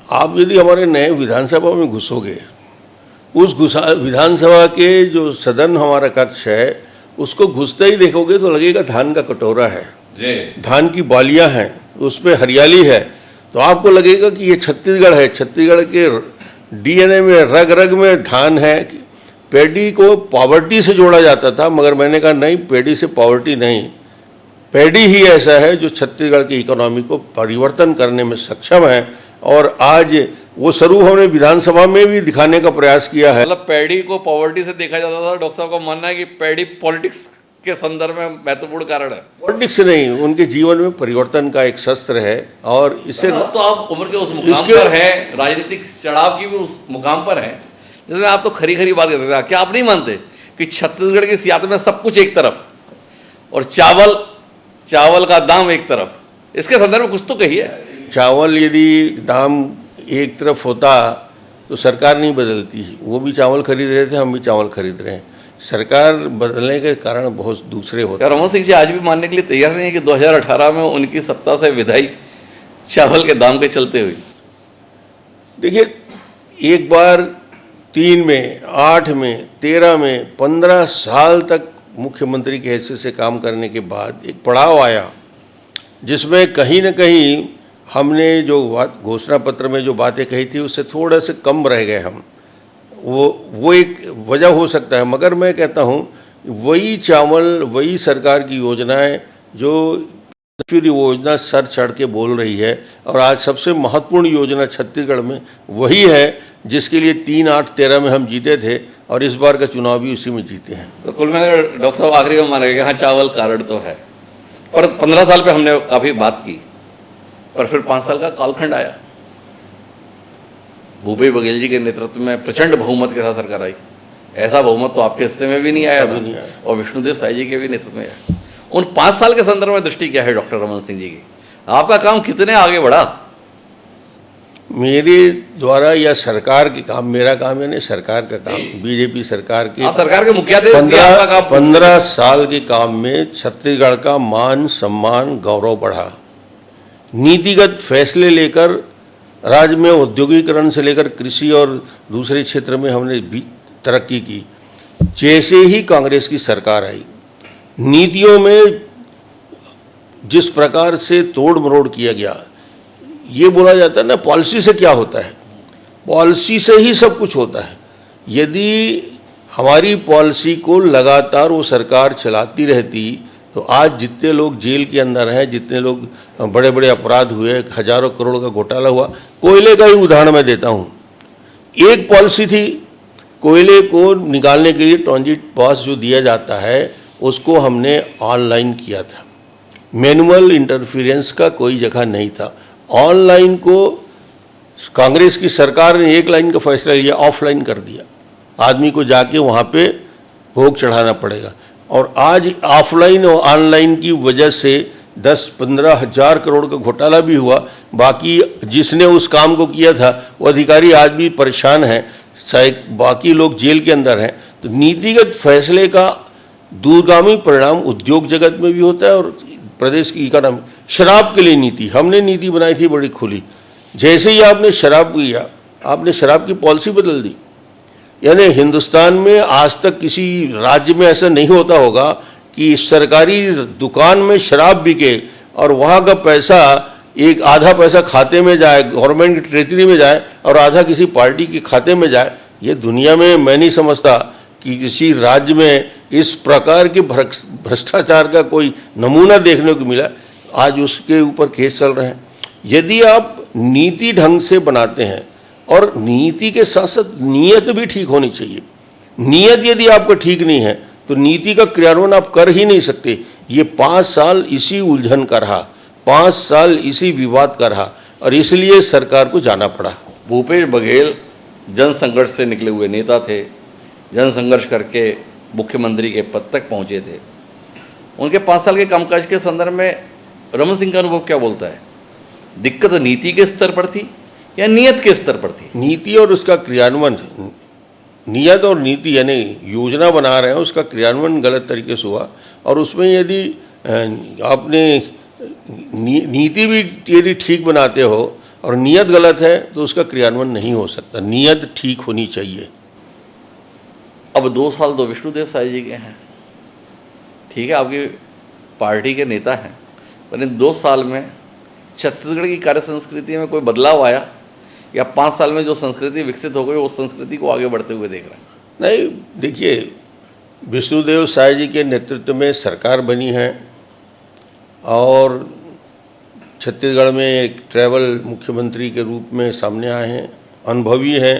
आप यदि हमारे नए विधानसभा में घुसोगे, उस विधानसभा के जो सदन हमारा कक्ष है उसको घुसते ही देखोगे तो लगेगा धान का कटोरा है, धान की बालियां हैं, उस पर हरियाली है, तो आपको लगेगा कि ये छत्तीसगढ़ है। छत्तीसगढ़ के डीएनए में, रग रग में धान है। पेडी को पॉवर्टी से जोड़ा जाता था, मगर मैंने कहा नहीं, पेडी से पॉवर्टी नहीं, पेडी ही ऐसा है जो छत्तीसगढ़ की इकोनॉमी को परिवर्तन करने में सक्षम है। और आज वो स्वरूप हमने विधानसभा में भी दिखाने का प्रयास किया है। मतलब पैडी को पॉवर्टी से देखा जाता था, डॉक्टर साहब का मानना है कि पैडी पॉलिटिक्स के संदर्भ में महत्वपूर्ण कारण है। पॉलिटिक्स से नहीं, उनके जीवन में परिवर्तन का एक शस्त्र है। और इससे तो आप उम्र के उस मुकाम पर हैं, राजनीतिक चढ़ाव की भी उस मुकाम पर हैं, जिसमें आप तो खरी खरी बात करते थे। क्या आप नहीं मानते कि छत्तीसगढ़ की सियासत में सब कुछ एक तरफ और चावल का दाम एक तरफ, इसके संदर्भ में कुछ तो कहिए। चावल यदि दाम एक तरफ होता तो सरकार नहीं बदलती, वो भी चावल खरीद रहे थे, हम भी चावल खरीद रहे हैं। सरकार बदलने के कारण बहुत दूसरे होते हैं। रमन सिंह जी आज भी मानने के लिए तैयार नहीं है कि 2018 में उनकी सत्ता से विदाई चावल के दाम के चलते हुई? देखिए, एक बार 3 में, 8 में, 13 में, 15 साल तक मुख्यमंत्री के हैसियत से काम करने के बाद एक पड़ाव आया जिसमें कहीं न कहीं हमने जो बात घोषणा पत्र में जो बातें कही थी उससे थोड़ा से कम रह गए हम। वो एक वजह हो सकता है, मगर मैं कहता हूँ वही चावल, वही सरकार की योजनाएं जो योजना सर चढ़ के बोल रही है, और आज सबसे महत्वपूर्ण योजना छत्तीसगढ़ में वही है जिसके लिए 3, 8, 13 में हम जीते थे और इस बार का चुनाव भी उसी में जीते हैं। तो कुल मिलाकर डॉक्टर साहब आखिरी में मानेंगे हाँ चावल कारण तो है, पर 15 साल पे हमने काफी बात की, पर फिर 5 साल का कालखंड आया, भूपेश बघेल जी के नेतृत्व में प्रचंड बहुमत के साथ सरकार आई। ऐसा बहुमत तो आपके हिस्से में भी नहीं आया था और विष्णुदेव साई जी के भी नेतृत्व में आया। उन 5 साल के संदर्भ में दृष्टि क्या है डॉक्टर रमन सिंह जी की? आपका काम कितने आगे बढ़ा? मेरे द्वारा या सरकार के काम, मेरा काम है नहीं, सरकार का काम, बीजेपी सरकार के, आप सरकार के मुखिया थे, 15 साल के काम में छत्तीसगढ़ का मान सम्मान गौरव बढ़ा। नीतिगत फैसले लेकर राज्य में औद्योगिकरण से लेकर कृषि और दूसरे क्षेत्र में हमने भी तरक्की की। जैसे ही कांग्रेस की सरकार आई, नीतियों में जिस प्रकार से तोड़ मरोड़ किया गया, ये बोला जाता है ना पॉलिसी से क्या होता है, पॉलिसी से ही सब कुछ होता है। यदि हमारी पॉलिसी को लगातार वो सरकार चलाती रहती तो आज जितने लोग जेल के अंदर हैं, जितने लोग बड़े बड़े अपराध हुए, हजारों करोड़ का घोटाला हुआ, कोयले का ही उदाहरण मैं देता हूँ। एक पॉलिसी थी, कोयले को निकालने के लिए ट्रांजिट पास जो दिया जाता है उसको हमने ऑनलाइन किया था, मैनुअल इंटरफेरेंस का कोई जगह नहीं था। ऑनलाइन को कांग्रेस की सरकार ने 1 लाइन का फैसला लिया, ऑफलाइन कर दिया, आदमी को जाके वहाँ पे भोग चढ़ाना पड़ेगा। और आज ऑफलाइन और ऑनलाइन की वजह से 10-15 हज़ार करोड़ का घोटाला भी हुआ। बाकी जिसने उस काम को किया था वो अधिकारी आज भी परेशान हैं, शायद बाकी लोग जेल के अंदर हैं। तो नीतिगत फैसले का दूरगामी परिणाम उद्योग जगत में भी होता है और प्रदेश की इकोनॉमी। शराब के लिए नीति, हमने नीति बनाई थी बड़ी खुली। जैसे ही आपने शराब पिया, आपने शराब की पॉलिसी बदल दी। यानी हिंदुस्तान में आज तक किसी राज्य में ऐसा नहीं होता होगा कि सरकारी दुकान में शराब बिके और वहाँ का पैसा एक आधा पैसा खाते में जाए, गवर्नमेंट की ट्रेजरी में जाए और आधा किसी पार्टी के खाते में जाए। ये दुनिया में मैं नहीं समझता कि किसी राज्य में इस प्रकार के भ्रष्टाचार का कोई नमूना देखने को मिला। आज उसके ऊपर केस चल रहे हैं। यदि आप नीति ढंग से बनाते हैं और नीति के साथ साथ नीयत भी ठीक होनी चाहिए। नीयत यदि आपका ठीक नहीं है तो नीति का क्रियान्वयन आप कर ही नहीं सकते। ये 5 साल इसी उलझन का रहा, 5 साल इसी विवाद का रहा और इसलिए सरकार को जाना पड़ा। भूपेश बघेल जन संघर्ष से निकले हुए नेता थे, जन संघर्ष करके मुख्यमंत्री के पद तक पहुंचे थे। उनके 5 साल के कामकाज के संदर्भ में रमन सिंह का अनुभव क्या बोलता है? दिक्कत नीति के स्तर पर थी या नियत के स्तर पर थी? नीति और उसका क्रियान्वयन, नियत और नीति यानी योजना बना रहे हैं, उसका क्रियान्वयन गलत तरीके से हुआ। और उसमें यदि आपने नीति भी यदि ठीक बनाते हो और नियत गलत है तो उसका क्रियान्वयन नहीं हो सकता। नियत ठीक होनी चाहिए। अब 2 साल तो विष्णुदेव साय जी के हैं, ठीक है, आपकी पार्टी के नेता हैं, पर इन 2 साल में छत्तीसगढ़ की कार्य संस्कृति में कोई बदलाव आया या 5 साल में जो संस्कृति विकसित हो गई उस संस्कृति को आगे बढ़ते हुए देख रहे हैं? नहीं, देखिए, विष्णुदेव साय जी के नेतृत्व में सरकार बनी है और छत्तीसगढ़ में एक ट्रैवल मुख्यमंत्री के रूप में सामने आए हैं। अनुभवी हैं,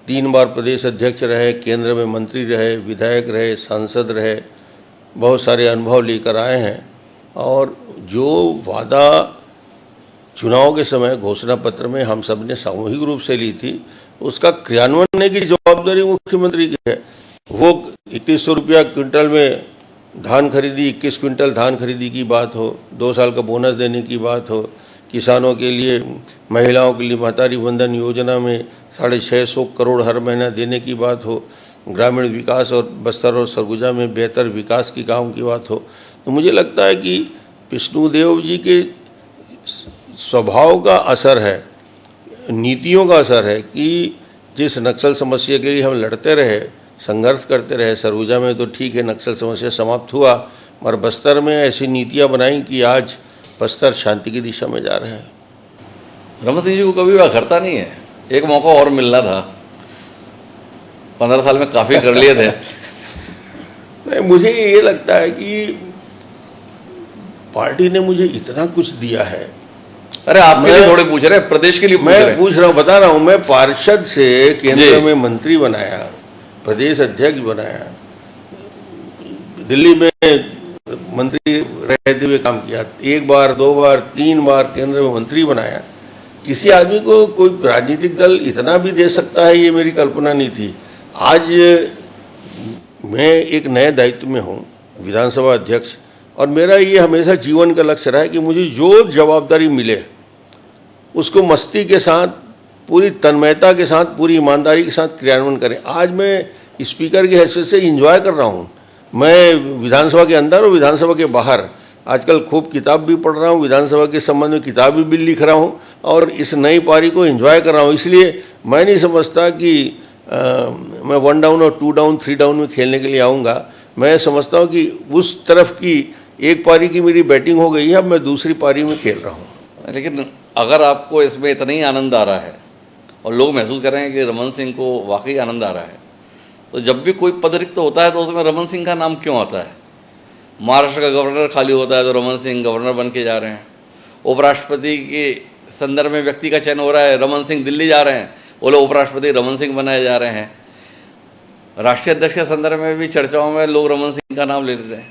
3 बार प्रदेश अध्यक्ष रहे, केंद्र में मंत्री रहे, विधायक रहे, सांसद रहे, बहुत सारे अनुभव लेकर आए हैं। और जो वादा चुनाव के समय घोषणा पत्र में हम सब ने सामूहिक रूप से ली थी, उसका क्रियान्वयन करने की जवाबदारी मुख्यमंत्री की है। वो 3100 रुपया क्विंटल में धान खरीदी, 21 क्विंटल धान खरीदी की बात हो, 2 साल का बोनस देने की बात हो, किसानों के लिए, महिलाओं के लिए महतारी वंदन योजना में 650 करोड़ हर महीना देने की बात हो, ग्रामीण विकास और बस्तर और सरगुजा में बेहतर विकास की काम की बात हो, तो मुझे लगता है कि विष्णुदेव जी के स्वभाव का असर है, नीतियों का असर है कि जिस नक्सल समस्या के लिए हम लड़ते रहे, संघर्ष करते रहे, सरगुजा में तो ठीक है नक्सल समस्या समाप्त हुआ, मगर बस्तर में ऐसी नीतियां बनाई कि आज बस्तर शांति की दिशा में जा रहे हैं। रमन सिंह जी को कभी वह करता नहीं है, एक मौका और मिलना था, 15 साल में काफ़ी कर लिए थे। नहीं, मुझे ये लगता है कि पार्टी ने मुझे इतना कुछ दिया है। अरे आपके लिए थोड़े पूछ रहे, प्रदेश के लिए मैं पूछ रहा हूँ, बता रहा हूँ, मैं पार्षद से केंद्र में मंत्री बनाया, प्रदेश अध्यक्ष बनाया, दिल्ली में मंत्री रहते हुए काम किया, 1 बार 2 बार 3 बार केंद्र में मंत्री बनाया। किसी आदमी को कोई राजनीतिक दल इतना भी दे सकता है, ये मेरी कल्पना नहीं थी। आज मैं एक नए दायित्व में हूँ, विधानसभा अध्यक्ष, और मेरा ये हमेशा जीवन का लक्ष्य रहा है कि मुझे जो जवाबदारी मिले उसको मस्ती के साथ, पूरी तन्मयता के साथ, पूरी ईमानदारी के साथ क्रियान्वयन करें। आज मैं स्पीकर की हैसियत से एंजॉय कर रहा हूँ। मैं विधानसभा के अंदर और विधानसभा के बाहर आजकल खूब किताब भी पढ़ रहा हूँ, विधानसभा के संबंध में किताब भी लिख रहा हूँ और इस नई पारी को एंजॉय कर रहा हूँ। इसलिए मैं नहीं समझता कि मैं 1 डाउन और 2 डाउन 3 डाउन में खेलने के लिए आऊँगा। मैं समझता हूँ कि उस तरफ की एक पारी की मेरी बैटिंग हो गई है, अब मैं दूसरी पारी में खेल रहा हूँ। लेकिन अगर आपको इसमें इतना ही आनंद आ रहा है और लोग महसूस कर रहे हैं कि रमन सिंह को वाकई आनंद आ रहा है, तो जब भी कोई पद रिक्त होता है तो उसमें रमन सिंह का नाम क्यों आता है? महाराष्ट्र का गवर्नर खाली होता है तो रमन सिंह गवर्नर बन के जा रहे हैं। उपराष्ट्रपति के संदर्भ में व्यक्ति का चयन हो रहा है, रमन सिंह दिल्ली जा रहे हैं, वो लोग उपराष्ट्रपति रमन सिंह बनाए जा रहे हैं। राष्ट्रीय अध्यक्ष के संदर्भ में भी चर्चाओं में लोग रमन सिंह का नाम ले लेते हैं।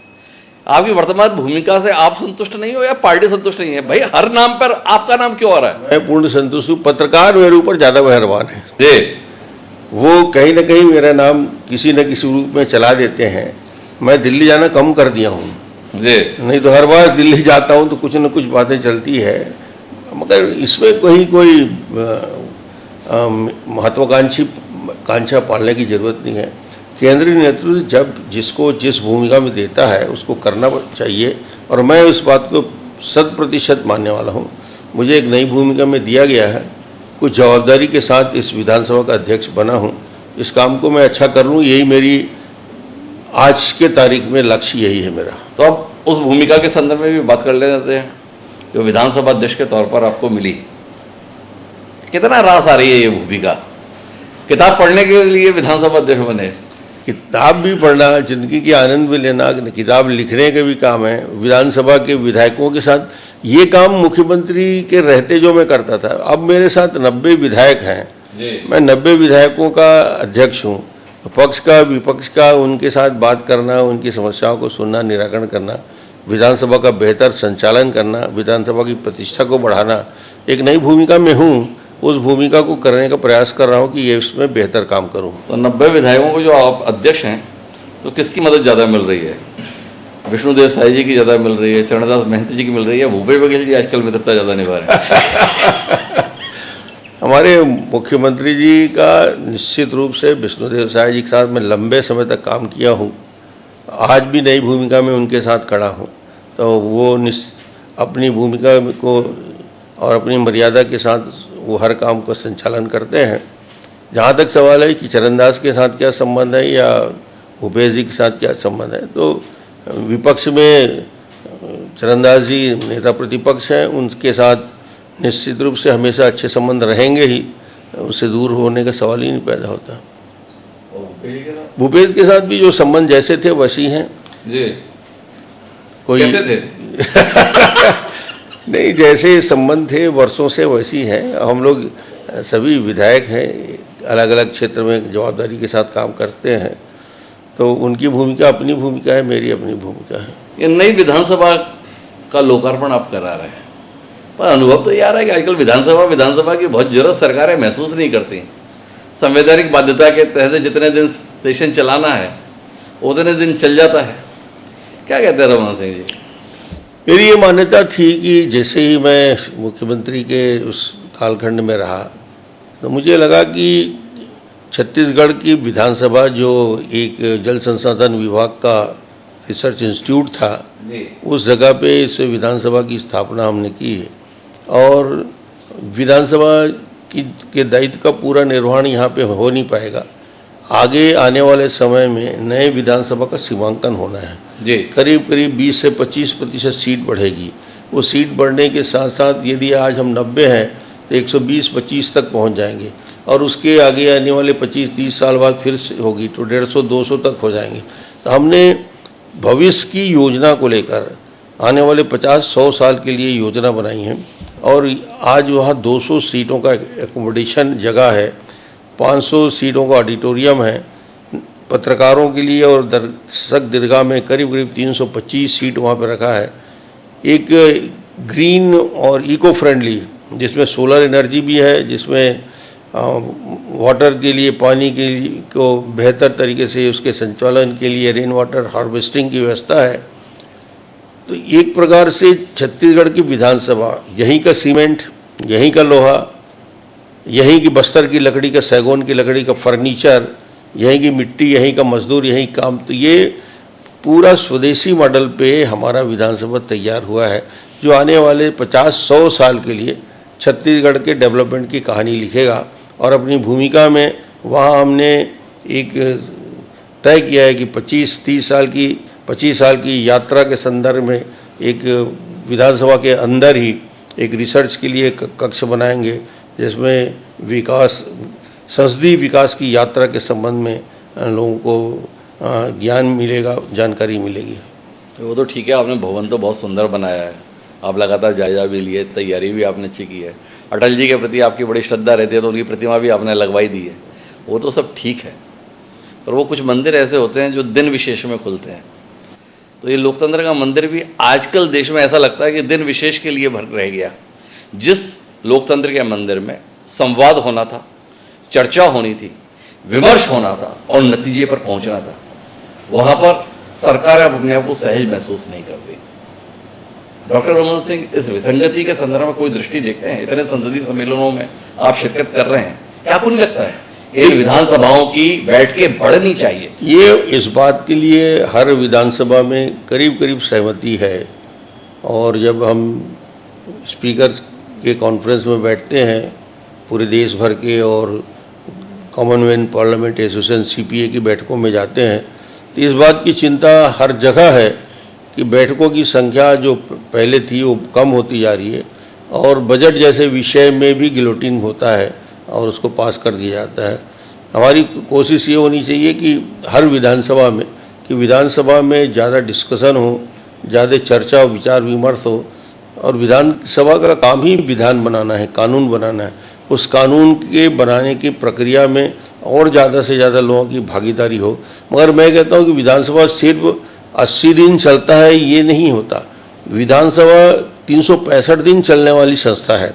आपकी वर्तमान भूमिका से आप संतुष्ट नहीं हो या पार्टी संतुष्ट नहीं है? भाई हर नाम पर आपका नाम क्यों आ रहा है? मैं पूर्ण संतुष्ट हूँ। पत्रकार मेरे ऊपर ज़्यादा मेहरबान है जी, वो कहीं ना कहीं मेरा नाम किसी न किसी रूप में चला देते हैं। मैं दिल्ली जाना कम कर दिया हूँ जी, नहीं तो हर बार दिल्ली जाता हूँ तो कुछ न कुछ बातें चलती है, मगर इसमें कोई महत्वाकांक्षा पालने की जरूरत नहीं है। केंद्रीय नेतृत्व जब जिसको जिस भूमिका में देता है उसको करना चाहिए, और मैं इस बात को 100% मानने वाला हूँ। मुझे एक नई भूमिका में दिया गया है, कुछ जवाबदारी के साथ इस विधानसभा का अध्यक्ष बना हूँ। इस काम को मैं अच्छा कर लूँ, यही मेरी आज के तारीख में लक्ष्य यही है मेरा। तो अब उस भूमिका के संदर्भ में भी बात कर लेते हैं जो विधानसभा अध्यक्ष के तौर पर आपको मिली। कितना रास आ रही है ये भूमिका? किताब पढ़ने के लिए विधानसभा अध्यक्ष बने? किताब भी पढ़ना, जिंदगी के आनंद भी लेना, किताब लिखने के भी काम है। विधानसभा के विधायकों के साथ ये काम मुख्यमंत्री के रहते जो मैं करता था, अब मेरे साथ 90 विधायक हैं, मैं 90 विधायकों का अध्यक्ष हूँ। पक्ष का विपक्ष का उनके साथ बात करना, उनकी समस्याओं को सुनना, निराकरण करना, विधानसभा का बेहतर संचालन करना, विधानसभा की प्रतिष्ठा को बढ़ाना, एक नई भूमिका में हूँ। उस भूमिका को करने का प्रयास कर रहा हूँ कि ये इसमें बेहतर काम करूँ। तो 90 विधायकों को जो आप अध्यक्ष हैं, तो किसकी मदद ज़्यादा मिल रही है? विष्णुदेव साई जी की ज़्यादा मिल रही है, चरणदास महंत जी की मिल रही है, भूपेश बघेल जी आजकल मित्रता ज़्यादा निभा रहे हैं? हमारे मुख्यमंत्री जी का निश्चित रूप से विष्णुदेव साई जी के साथ मैं लंबे समय तक काम किया हूँ। आज भी नई भूमिका में उनके साथ खड़ा हूँ, तो वो अपनी भूमिका को और अपनी मर्यादा के साथ वो हर काम का संचालन करते हैं। जहाँ तक सवाल है कि चरणदास के साथ क्या संबंध है या भूपेश जी के साथ क्या संबंध है, तो विपक्ष में चरणदास जी नेता प्रतिपक्ष हैं, उनके साथ निश्चित रूप से हमेशा अच्छे संबंध रहेंगे ही, उससे दूर होने का सवाल ही नहीं पैदा होता। भूपेश के साथ भी जो संबंध जैसे थे वैसे ही हैं जी। कोई कैसे थे? नहीं, जैसे संबंध थे वर्षों से वैसे ही हैं। हम लोग सभी विधायक हैं, अलग अलग क्षेत्र में जवाबदारी के साथ काम करते हैं, तो उनकी भूमिका अपनी भूमिका है, मेरी अपनी भूमिका है। ये नई विधानसभा का लोकार्पण आप करा रहे हैं, पर अनुभव तो ये आ रहा है कि आजकल विधानसभा की बहुत जरूरत सरकारें महसूस नहीं करती। संवैधानिक बाध्यता के तहत जितने दिन सेशन चलाना है उतने दिन चल जाता है। क्या कहते हैं रमन सिंह जी? मेरी ये मान्यता थी कि जैसे ही मैं मुख्यमंत्री के उस कालखंड में रहा, तो मुझे लगा कि छत्तीसगढ़ की विधानसभा जो एक जल संसाधन विभाग का रिसर्च इंस्टीट्यूट था, उस जगह पे इस विधानसभा की स्थापना हमने की है, और विधानसभा के दायित्व का पूरा निर्वहन यहाँ पे हो नहीं पाएगा। आगे आने वाले समय में नए विधानसभा का सीमांकन होना है जी। करीब 20 से 25% सीट बढ़ेगी। वो सीट बढ़ने के साथ साथ यदि आज हम 90 हैं तो 120-25 तक पहुंच जाएंगे, और उसके आगे आने वाले 25-30 साल बाद फिर से होगी तो 150-200 तक हो जाएंगे। तो हमने भविष्य की योजना को लेकर आने वाले 50-100 साल के लिए योजना बनाई है, और आज वहाँ 200 सीटों का एकोमोडेशन जगह है, 500 सीटों का ऑडिटोरियम है पत्रकारों के लिए, और दर्शक दीर्घा में करीब 325 सीट वहाँ पर रखा है। एक ग्रीन और इको फ्रेंडली, जिसमें सोलर एनर्जी भी है, जिसमें वाटर के लिए, पानी के लिए को बेहतर तरीके से उसके संचालन के लिए रेन वाटर हार्वेस्टिंग की व्यवस्था है। तो एक प्रकार से छत्तीसगढ़ की विधानसभा, यहीं का सीमेंट, यहीं का लोहा, यहीं की बस्तर की लकड़ी का, सैगोन की लकड़ी का फर्नीचर, यहीं की मिट्टी, यहीं का मजदूर, यहीं काम, तो ये पूरा स्वदेशी मॉडल पे हमारा विधानसभा तैयार हुआ है, जो आने वाले 50-100 साल के लिए छत्तीसगढ़ के डेवलपमेंट की कहानी लिखेगा। और अपनी भूमिका में वहाँ हमने एक तय किया है कि 25 साल की यात्रा के संदर्भ में एक विधानसभा के अंदर ही एक रिसर्च के लिए कक्ष बनाएंगे, जिसमें विकास, संसदीय विकास की यात्रा के संबंध में लोगों को ज्ञान मिलेगा, जानकारी मिलेगी। वो तो ठीक है, आपने भवन तो बहुत सुंदर बनाया है, आप लगातार जायजा भी लिए, तैयारी भी आपने अच्छी की है, अटल जी के प्रति आपकी बड़ी श्रद्धा रहती है तो उनकी प्रतिमा भी आपने लगवाई दी है, वो तो सब ठीक है। पर वो कुछ मंदिर ऐसे होते हैं जो दिन विशेष में खुलते हैं, तो ये लोकतंत्र का मंदिर भी आजकल देश में ऐसा लगता है कि दिन विशेष के लिए भर रह गया। जिस लोकतंत्र के मंदिर में संवाद होना था, चर्चा होनी थी, विमर्श होना था और नतीजे पर पहुंचना था, वहां पर सरकार अब अपने आप को सहज महसूस नहीं करती। डॉक्टर रमन सिंह, इस विसंगति के संदर्भ में कोई दृष्टि देखते हैं? इतने संसदीय सम्मेलनों में आप शिरकत कर रहे हैं, क्या आपको नहीं लगता है इन विधानसभाओं की बैठकें बढ़नी चाहिए। ये इस बात के लिए हर विधानसभा में करीब करीब सहमति है। और जब हम स्पीकर के कॉन्फ्रेंस में बैठते हैं पूरे देश भर के और कॉमनवेल्थ पार्लियामेंट एसोसिएशन सीपीए की बैठकों में जाते हैं तो इस बात की चिंता हर जगह है कि बैठकों की संख्या जो पहले थी वो कम होती जा रही है और बजट जैसे विषय में भी गिलोटिन होता है और उसको पास कर दिया जाता है। हमारी कोशिश ये होनी चाहिए कि हर विधानसभा में ज़्यादा डिस्कशन हो, ज़्यादा चर्चा विचार विमर्श हो। और विधानसभा का काम ही विधान बनाना है, कानून बनाना है। उस कानून के बनाने की प्रक्रिया में और ज़्यादा से ज़्यादा लोगों की भागीदारी हो। मगर मैं कहता हूँ कि विधानसभा सिर्फ 80 दिन चलता है ये नहीं होता। विधानसभा 365 दिन चलने वाली संस्था है।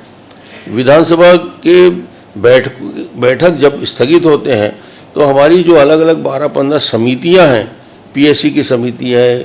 विधानसभा के बैठक जब स्थगित होते हैं तो हमारी जो अलग अलग 12-15 समितियां हैं, पीएससी की समिति है,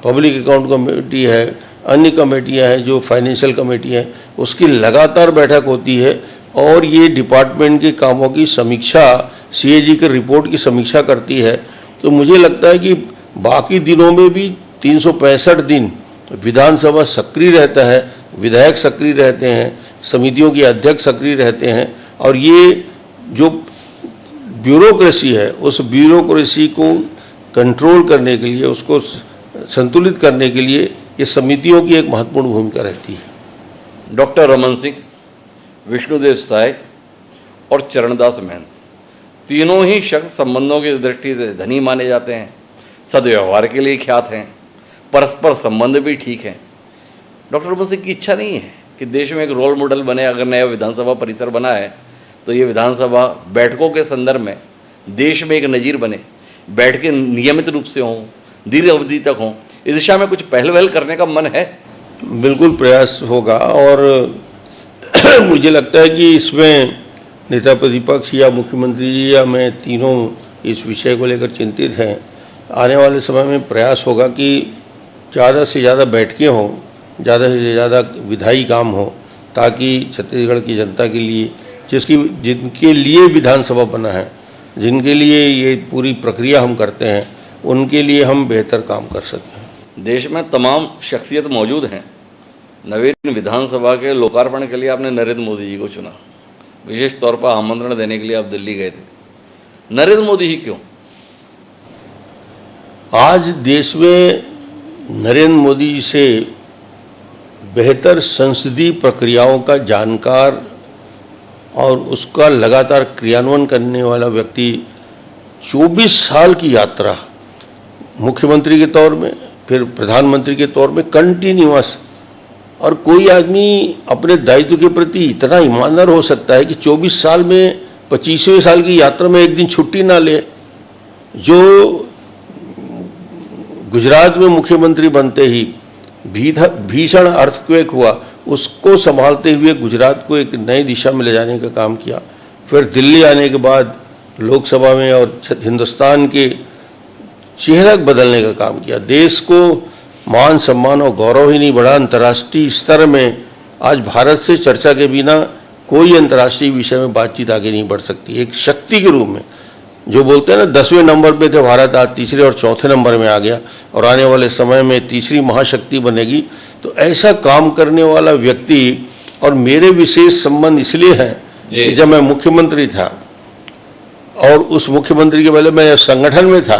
पब्लिक अकाउंट कमेटी है, अन्य कमेटियां हैं जो फाइनेंशियल कमेटी है, उसकी लगातार बैठक होती है और ये डिपार्टमेंट के कामों की समीक्षा, सीएजी के रिपोर्ट की समीक्षा करती है। तो मुझे लगता है कि बाकी दिनों में भी 365 दिन विधानसभा सक्रिय रहता है, विधायक सक्रिय रहते हैं, समितियों के अध्यक्ष सक्रिय रहते हैं और ये जो ब्यूरोक्रेसी है उस ब्यूरोक्रेसी को कंट्रोल करने के लिए, उसको संतुलित करने के लिए ये समितियों की एक महत्वपूर्ण भूमिका रहती है। डॉक्टर रमन सिंह, विष्णुदेव साय और चरणदास महंत तीनों ही शख्स संबंधों की दृष्टि से धनी माने जाते हैं, सदव्यवहार के लिए ख्यात हैं, परस्पर संबंध भी ठीक हैं। डॉक्टर रमन सिंह की इच्छा नहीं है कि देश में एक रोल मॉडल बने। अगर नया विधानसभा परिसर बना है तो ये विधानसभा बैठकों के संदर्भ में देश में एक नज़ीर बने, बैठकें नियमित रूप से हों, दीर्घ अवधि तक हों। इस दिशा में कुछ पहल वहल करने का मन है? बिल्कुल प्रयास होगा और मुझे लगता है कि इसमें नेता प्रतिपक्ष या मुख्यमंत्री जी या मैं तीनों इस विषय को लेकर चिंतित हैं। आने वाले समय में प्रयास होगा कि ज़्यादा से ज़्यादा बैठकें हों, ज़्यादा से ज़्यादा विधायी काम हो, ताकि छत्तीसगढ़ की जनता के लिए जिनके लिए विधानसभा बना है, जिनके लिए ये पूरी प्रक्रिया हम करते हैं, उनके लिए हम बेहतर काम कर सकें। देश में तमाम शख्सियत मौजूद हैं। नवीन विधानसभा के लोकार्पण के लिए आपने नरेंद्र मोदी जी को चुना, विशेष तौर पर आमंत्रण देने के लिए आप दिल्ली गए थे। नरेंद्र मोदी ही क्यों? आज देश में नरेंद्र मोदी जी से बेहतर संसदीय प्रक्रियाओं का जानकार और उसका लगातार क्रियान्वयन करने वाला व्यक्ति 24 साल की यात्रा, मुख्यमंत्री के तौर में फिर प्रधानमंत्री के तौर में कंटिन्यूअस। और कोई आदमी अपने दायित्व के प्रति इतना ईमानदार हो सकता है कि 24 साल में 25वें साल की यात्रा में एक दिन छुट्टी ना ले। जो गुजरात में मुख्यमंत्री बनते ही भीषण अर्थक्वेक हुआ, उसको संभालते हुए गुजरात को एक नई दिशा में ले जाने का काम किया। फिर दिल्ली आने के बाद लोकसभा में और हिंदुस्तान के चेहरा बदलने का काम किया। देश को मान सम्मान और गौरव ही नहीं बढ़ा, अंतर्राष्ट्रीय स्तर में आज भारत से चर्चा के बिना कोई अंतर्राष्ट्रीय विषय में बातचीत आगे नहीं बढ़ सकती। एक शक्ति के रूप में जो बोलते हैं ना 10वें नंबर पे थे भारत, आज तीसरे और चौथे नंबर में आ गया और आने वाले समय में तीसरी महाशक्ति बनेगी। तो ऐसा काम करने वाला व्यक्ति, और मेरे विशेष संबंध इसलिए हैं कि जब मैं मुख्यमंत्री था और उस मुख्यमंत्री के पहले मैं संगठन में था,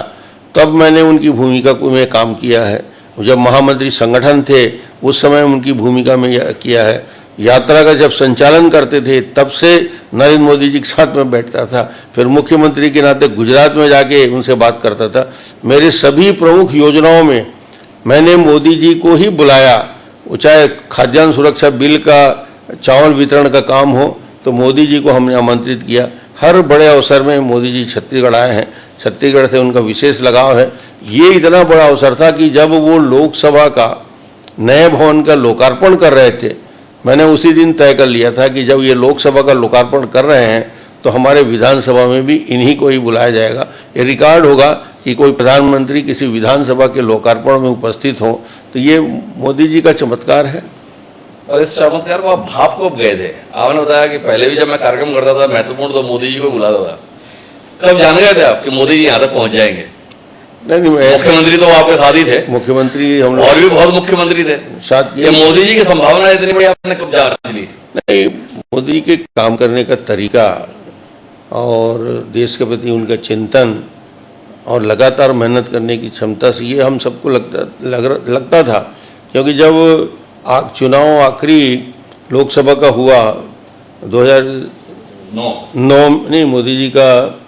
तब मैंने उनकी भूमिका को में काम किया है। जब महामंत्री संगठन थे उस समय उनकी भूमिका में किया है। यात्रा का जब संचालन करते थे तब से नरेंद्र मोदी जी के साथ में बैठता था। फिर मुख्यमंत्री के नाते गुजरात में जाके उनसे बात करता था। मेरे सभी प्रमुख योजनाओं में मैंने मोदी जी को ही बुलाया, चाहे खाद्यान्न सुरक्षा बिल का चावल वितरण का काम हो तो मोदी जी को हमने आमंत्रित किया। हर बड़े अवसर में मोदी जी छत्तीसगढ़ आए हैं, छत्तीसगढ़ से उनका विशेष लगाव है। ये इतना बड़ा अवसर था कि जब वो लोकसभा का नए भवन का लोकार्पण कर रहे थे, मैंने उसी दिन तय कर लिया था कि जब ये लोकसभा का लोकार्पण कर रहे हैं तो हमारे विधानसभा में भी इन्हीं को ही बुलाया जाएगा। ये रिकॉर्ड होगा कि कोई प्रधानमंत्री किसी विधानसभा के लोकार्पण में उपस्थित हो, तो ये मोदी जी का चमत्कार है। और इस चमत्कार को आप भाप कब गए थे? आपने बताया कि पहले भी जब मैं कार्यक्रम करता था महत्वपूर्ण तो मोदी जी को बुलाता था, कब जान गए थे आप कि मोदी जी यहाँ तक पहुंच जाएंगे? नहीं मैं मुख्यमंत्री तो आपके साथ ही थे, मुख्यमंत्री हम और लोग भी बहुत मुख्यमंत्री थे। साथ ये मोदी जी की संभावना इतनी बड़ी आपने कब जान ली? नहीं, मोदी जी के काम करने का तरीका और देश के प्रति उनका चिंतन और लगातार मेहनत करने की क्षमता से ये हम सबको लगता था, क्योंकि जब चुनाव आखिरी लोकसभा का हुआ 2009 नहीं, मोदी जी का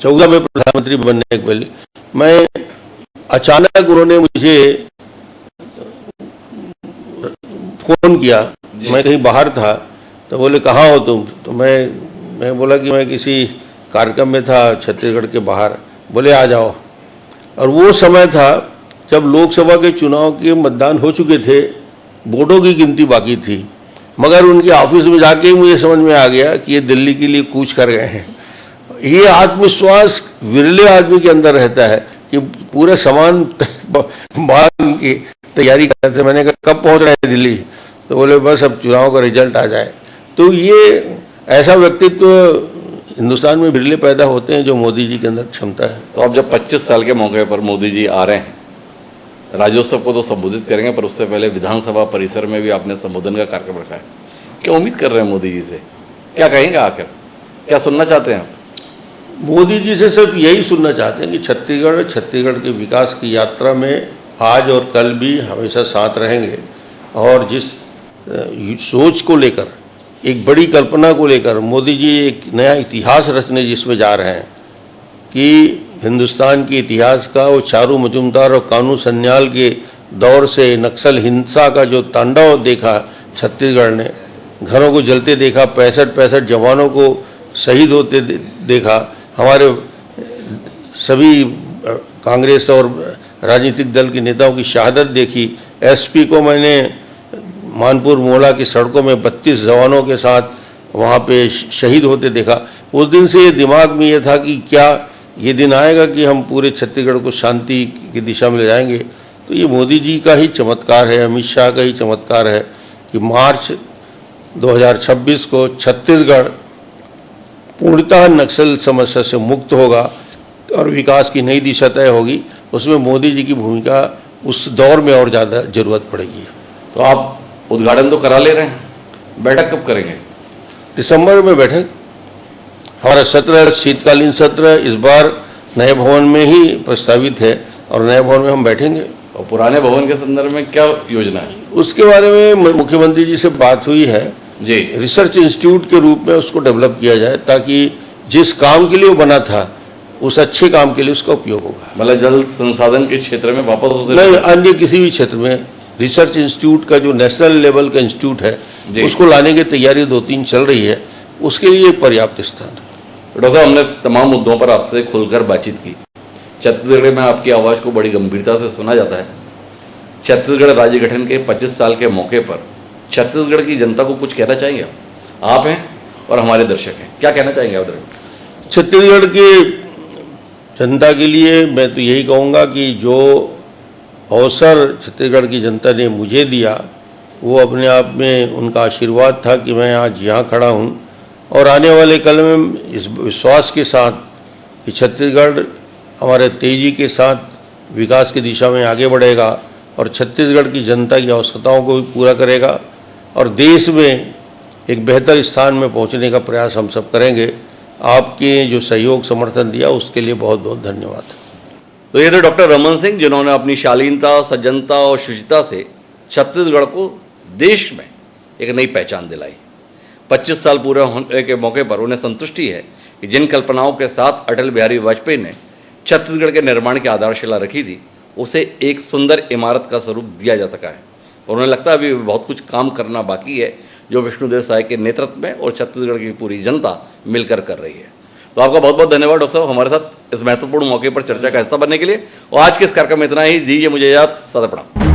14 में प्रधानमंत्री बनने के पहले मैं अचानक उन्होंने मुझे फोन किया, मैं कहीं बाहर था, तो बोले कहाँ हो तुम? तो मैं बोला कि मैं किसी कार्यक्रम में था छत्तीसगढ़ के बाहर। बोले आ जाओ। और वो समय था जब लोकसभा के चुनाव के मतदान हो चुके थे, वोटों की गिनती बाकी थी, मगर उनके ऑफिस में जाके ही मुझे समझ में आ गया कि ये दिल्ली के लिए कूच कर गए हैं। ये आत्मविश्वास विरले आदमी के अंदर रहता है कि पूरे सामान बांध की तैयारी कर रहे थे। मैंने कहा कब पहुंच रहे हैं दिल्ली? तो बोले बस अब चुनाव का रिजल्ट आ जाए। तो ये ऐसा व्यक्तित्व हिंदुस्तान में बिरले पैदा होते हैं जो मोदी जी के अंदर क्षमता है। तो अब जब 25 साल के मौके पर मोदी जी आ रहे हैं, राज्योत्सव को तो संबोधित करेंगे, पर उससे पहले विधानसभा परिसर में भी आपने संबोधन का कार्यक्रम रखा है। क्या उम्मीद कर रहे हैं मोदी जी से? क्या कहेंगे आखिर? क्या सुनना चाहते हैं आप? मोदी जी से सिर्फ यही सुनना चाहते हैं कि छत्तीसगढ़ के विकास की यात्रा में आज और कल भी हमेशा साथ रहेंगे, और जिस सोच को लेकर, एक बड़ी कल्पना को लेकर मोदी जी एक नया इतिहास रचने जिसमें जा रहे हैं कि हिंदुस्तान के इतिहास का वो चारू मजूमदार और कानू सन्याल के दौर से नक्सल हिंसा का जो तांडव देखा छत्तीसगढ़ ने, घरों को जलते देखा, 65 जवानों को शहीद होते देखा, हमारे सभी कांग्रेस और राजनीतिक दल के नेताओं की शहादत देखी। एसपी को मैंने मानपुर मोहला की सड़कों में 32 जवानों के साथ वहाँ पे शहीद होते देखा। उस दिन से ये दिमाग में ये था कि क्या ये दिन आएगा कि हम पूरे छत्तीसगढ़ को शांति की दिशा में ले जाएंगे। तो ये मोदी जी का ही चमत्कार है, अमित शाह का ही चमत्कार है कि मार्च 2026 को छत्तीसगढ़ पूर्णतः नक्सल समस्या से मुक्त होगा और विकास की नई दिशा तय होगी। उसमें मोदी जी की भूमिका उस दौर में और ज़्यादा जरूरत पड़ेगी। तो आप उद्घाटन तो करा ले रहे हैं, बैठक कब करेंगे? दिसंबर में बैठक। हमारा सत्र, शीतकालीन सत्र इस बार नए भवन में ही प्रस्तावित है और नए भवन में हम बैठेंगे। और पुराने भवन के संदर्भ में क्या योजना है? उसके बारे में मुख्यमंत्री जी से बात हुई है जी। रिसर्च इंस्टीट्यूट के रूप में उसको डेवलप किया जाए, ताकि जिस काम के लिए वो बना था उस अच्छे काम के लिए उसका उपयोग होगा। मतलब जल संसाधन के क्षेत्र में वापस उसे नहीं, अन्य किसी भी क्षेत्र में रिसर्च इंस्टीट्यूट का जो नेशनल लेवल का इंस्टीट्यूट है उसको लाने की तैयारी 2-3 चल रही है, उसके लिए पर्याप्त स्थान है। डॉक्टर साहब, हमने तमाम मुद्दों पर आपसे खुलकर बातचीत की। छत्तीसगढ़ में आपकी आवाज़ को बड़ी गंभीरता से सुना जाता है। छत्तीसगढ़ राज्य गठन के 25 साल के मौके पर छत्तीसगढ़ की जनता को कुछ कहना चाहेंगे आप हैं और हमारे दर्शक हैं, क्या कहना चाहेंगे आप? छत्तीसगढ़ की जनता के लिए मैं तो यही कहूँगा कि जो अवसर छत्तीसगढ़ की जनता ने मुझे दिया वो अपने आप में उनका आशीर्वाद था कि मैं आज यहाँ खड़ा हूँ, और आने वाले कल में इस विश्वास के साथ कि छत्तीसगढ़ हमारे तेजी के साथ विकास की दिशा में आगे बढ़ेगा और छत्तीसगढ़ की जनता की आवश्यकताओं को भी पूरा करेगा और देश में एक बेहतर स्थान में पहुंचने का प्रयास हम सब करेंगे। आपके जो सहयोग समर्थन दिया उसके लिए बहुत बहुत धन्यवाद। तो ये थे डॉक्टर रमन सिंह, जिन्होंने अपनी शालीनता, सज्जनता और शुचिता से छत्तीसगढ़ को देश में एक नई पहचान दिलाई। 25 साल पूरे होने के मौके पर उन्हें संतुष्टि है कि जिन कल्पनाओं के साथ अटल बिहारी वाजपेयी ने छत्तीसगढ़ के निर्माण की आधारशिला रखी थी, उसे एक सुंदर इमारत का स्वरूप दिया जा सका है। और उन्हें लगता है अभी बहुत कुछ काम करना बाकी है, जो विष्णुदेव साय के नेतृत्व में और छत्तीसगढ़ की पूरी जनता मिलकर कर रही है। तो आपका बहुत बहुत धन्यवाद डॉक्टर साहब, हमारे साथ इस महत्वपूर्ण मौके पर चर्चा का हिस्सा बनने के लिए। और आज के इस कार्यक्रम में इतना ही। दीजिए मुझे याद, सदा प्रणाम।